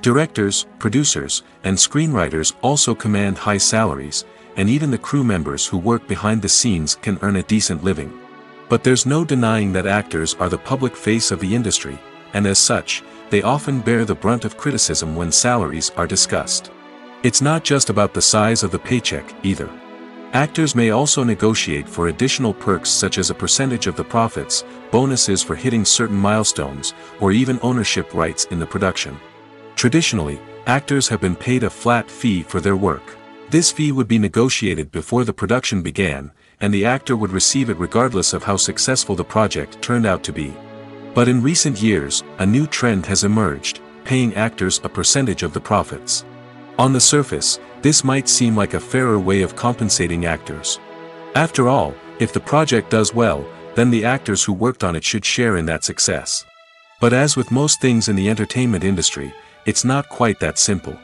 Directors, producers, and screenwriters also command high salaries, and even the crew members who work behind the scenes can earn a decent living. But there's no denying that actors are the public face of the industry, and as such, they often bear the brunt of criticism when salaries are discussed. It's not just about the size of the paycheck, either. Actors may also negotiate for additional perks such as a percentage of the profits, bonuses for hitting certain milestones, or even ownership rights in the production. Traditionally, actors have been paid a flat fee for their work. This fee would be negotiated before the production began, and the actor would receive it regardless of how successful the project turned out to be. But in recent years, a new trend has emerged, paying actors a percentage of the profits. On the surface, this might seem like a fairer way of compensating actors. After all, if the project does well, then the actors who worked on it should share in that success. But as with most things in the entertainment industry, it's not quite that simple.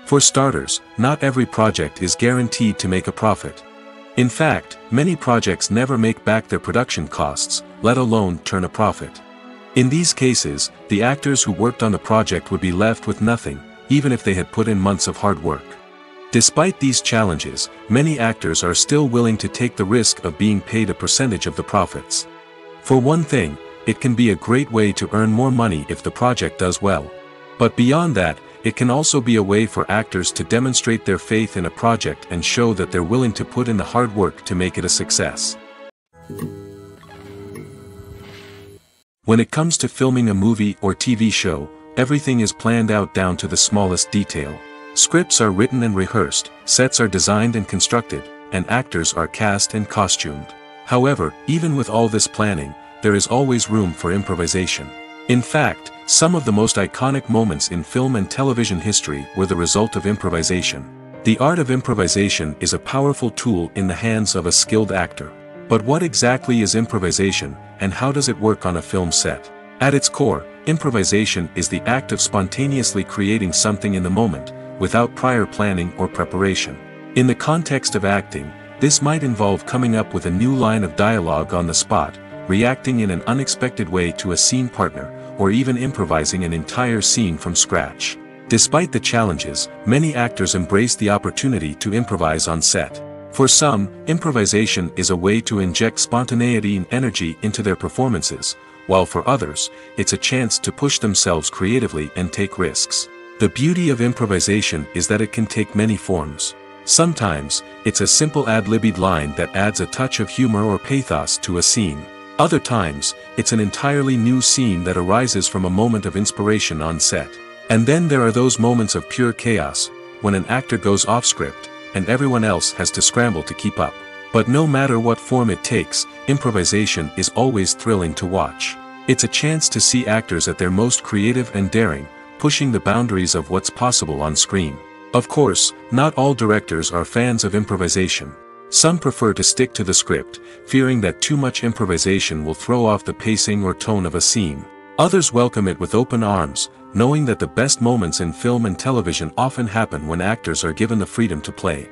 For starters, not every project is guaranteed to make a profit. In fact, many projects never make back their production costs, let alone turn a profit. In these cases, the actors who worked on the project would be left with nothing, even if they had put in months of hard work. Despite these challenges, many actors are still willing to take the risk of being paid a percentage of the profits. For one thing, it can be a great way to earn more money if the project does well. But beyond that, it can also be a way for actors to demonstrate their faith in a project and show that they're willing to put in the hard work to make it a success. When it comes to filming a movie or TV show, everything is planned out down to the smallest detail. Scripts are written and rehearsed, sets are designed and constructed, and actors are cast and costumed. However, even with all this planning, there is always room for improvisation. In fact, some of the most iconic moments in film and television history were the result of improvisation. The art of improvisation is a powerful tool in the hands of a skilled actor. But what exactly is improvisation, and how does it work on a film set? At its core, improvisation is the act of spontaneously creating something in the moment, without prior planning or preparation. In the context of acting, this might involve coming up with a new line of dialogue on the spot, reacting in an unexpected way to a scene partner, or even improvising an entire scene from scratch. Despite the challenges, many actors embrace the opportunity to improvise on set. For some, improvisation is a way to inject spontaneity and energy into their performances, while for others, it's a chance to push themselves creatively and take risks. The beauty of improvisation is that it can take many forms. Sometimes, it's a simple ad-libbed line that adds a touch of humor or pathos to a scene. Other times, it's an entirely new scene that arises from a moment of inspiration on set. And then there are those moments of pure chaos, when an actor goes off script, and everyone else has to scramble to keep up. But no matter what form it takes, improvisation is always thrilling to watch. It's a chance to see actors at their most creative and daring, pushing the boundaries of what's possible on screen. Of course, not all directors are fans of improvisation. Some prefer to stick to the script, fearing that too much improvisation will throw off the pacing or tone of a scene. Others welcome it with open arms, knowing that the best moments in film and television often happen when actors are given the freedom to play.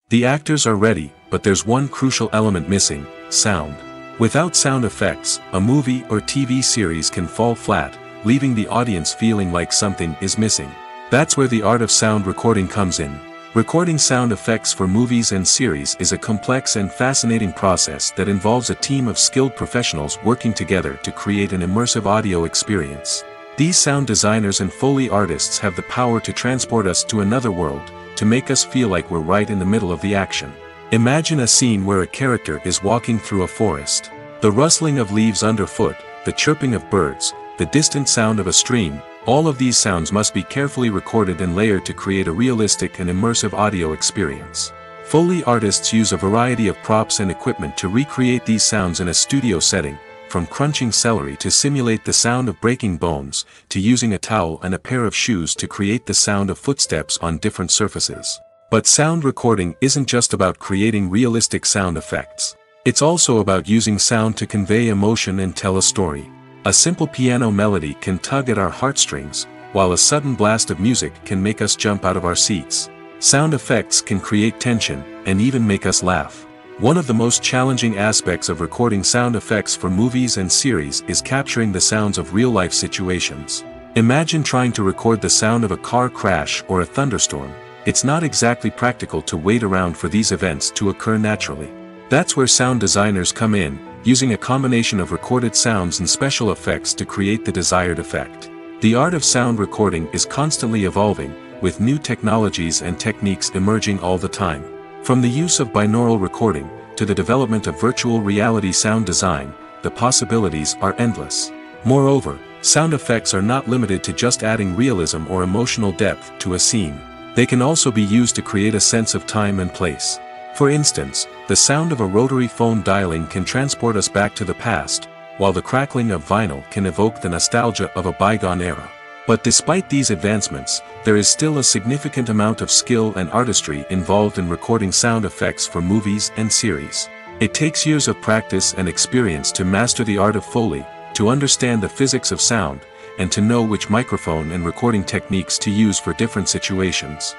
The actors are ready, but there's one crucial element missing: sound. Without sound effects, a movie or TV series can fall flat, leaving the audience feeling like something is missing. That's where the art of sound recording comes in. Recording sound effects for movies and series is a complex and fascinating process that involves a team of skilled professionals working together to create an immersive audio experience. These sound designers and Foley artists have the power to transport us to another world, to make us feel like we're right in the middle of the action. Imagine a scene where a character is walking through a forest. The rustling of leaves underfoot, the chirping of birds, the distant sound of a stream, all of these sounds must be carefully recorded and layered to create a realistic and immersive audio experience. Foley artists use a variety of props and equipment to recreate these sounds in a studio setting, from crunching celery to simulate the sound of breaking bones, to using a towel and a pair of shoes to create the sound of footsteps on different surfaces. But sound recording isn't just about creating realistic sound effects. It's also about using sound to convey emotion and tell a story. A simple piano melody can tug at our heartstrings, while a sudden blast of music can make us jump out of our seats. Sound effects can create tension, and even make us laugh. One of the most challenging aspects of recording sound effects for movies and series is capturing the sounds of real-life situations. Imagine trying to record the sound of a car crash or a thunderstorm. It's not exactly practical to wait around for these events to occur naturally. That's where sound designers come in, using a combination of recorded sounds and special effects to create the desired effect. The art of sound recording is constantly evolving, with new technologies and techniques emerging all the time. From the use of binaural recording, to the development of virtual reality sound design, the possibilities are endless. Moreover, sound effects are not limited to just adding realism or emotional depth to a scene. They can also be used to create a sense of time and place. For instance, the sound of a rotary phone dialing can transport us back to the past, while the crackling of vinyl can evoke the nostalgia of a bygone era. But despite these advancements, there is still a significant amount of skill and artistry involved in recording sound effects for movies and series. It takes years of practice and experience to master the art of Foley, to understand the physics of sound, and to know which microphone and recording techniques to use for different situations.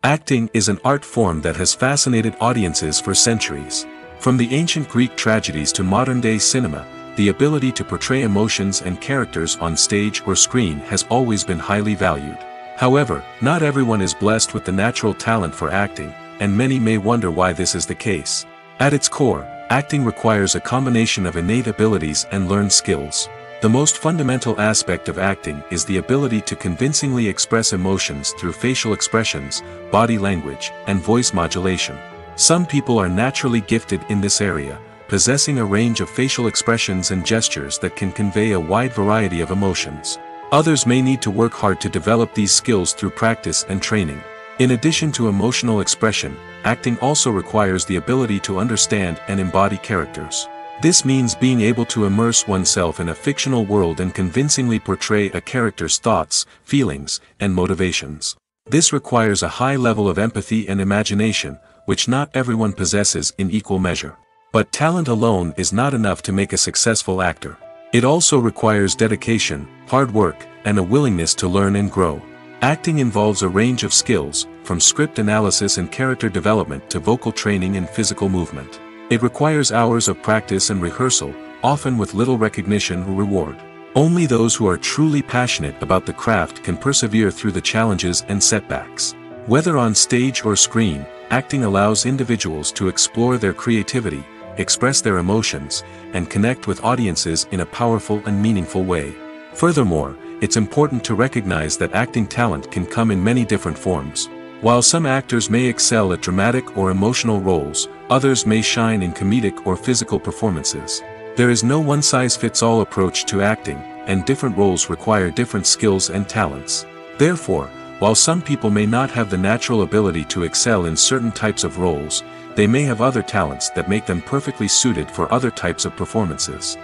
Acting is an art form that has fascinated audiences for centuries. From the ancient Greek tragedies to modern-day cinema, the ability to portray emotions and characters on stage or screen has always been highly valued. However, not everyone is blessed with the natural talent for acting, and many may wonder why this is the case. At its core, acting requires a combination of innate abilities and learned skills. The most fundamental aspect of acting is the ability to convincingly express emotions through facial expressions, body language, and voice modulation. Some people are naturally gifted in this area, possessing a range of facial expressions and gestures that can convey a wide variety of emotions. Others may need to work hard to develop these skills through practice and training. In addition to emotional expression, acting also requires the ability to understand and embody characters. This means being able to immerse oneself in a fictional world and convincingly portray a character's thoughts, feelings, and motivations. This requires a high level of empathy and imagination, which not everyone possesses in equal measure. But talent alone is not enough to make a successful actor. It also requires dedication, hard work, and a willingness to learn and grow. Acting involves a range of skills, from script analysis and character development to vocal training and physical movement. It requires hours of practice and rehearsal, often with little recognition or reward. Only those who are truly passionate about the craft can persevere through the challenges and setbacks. Whether on stage or screen, acting allows individuals to explore their creativity, express their emotions, and connect with audiences in a powerful and meaningful way. Furthermore, it's important to recognize that acting talent can come in many different forms. While some actors may excel at dramatic or emotional roles, others may shine in comedic or physical performances. There is no one-size-fits-all approach to acting, and different roles require different skills and talents. Therefore, while some people may not have the natural ability to excel in certain types of roles, they may have other talents that make them perfectly suited for other types of performances.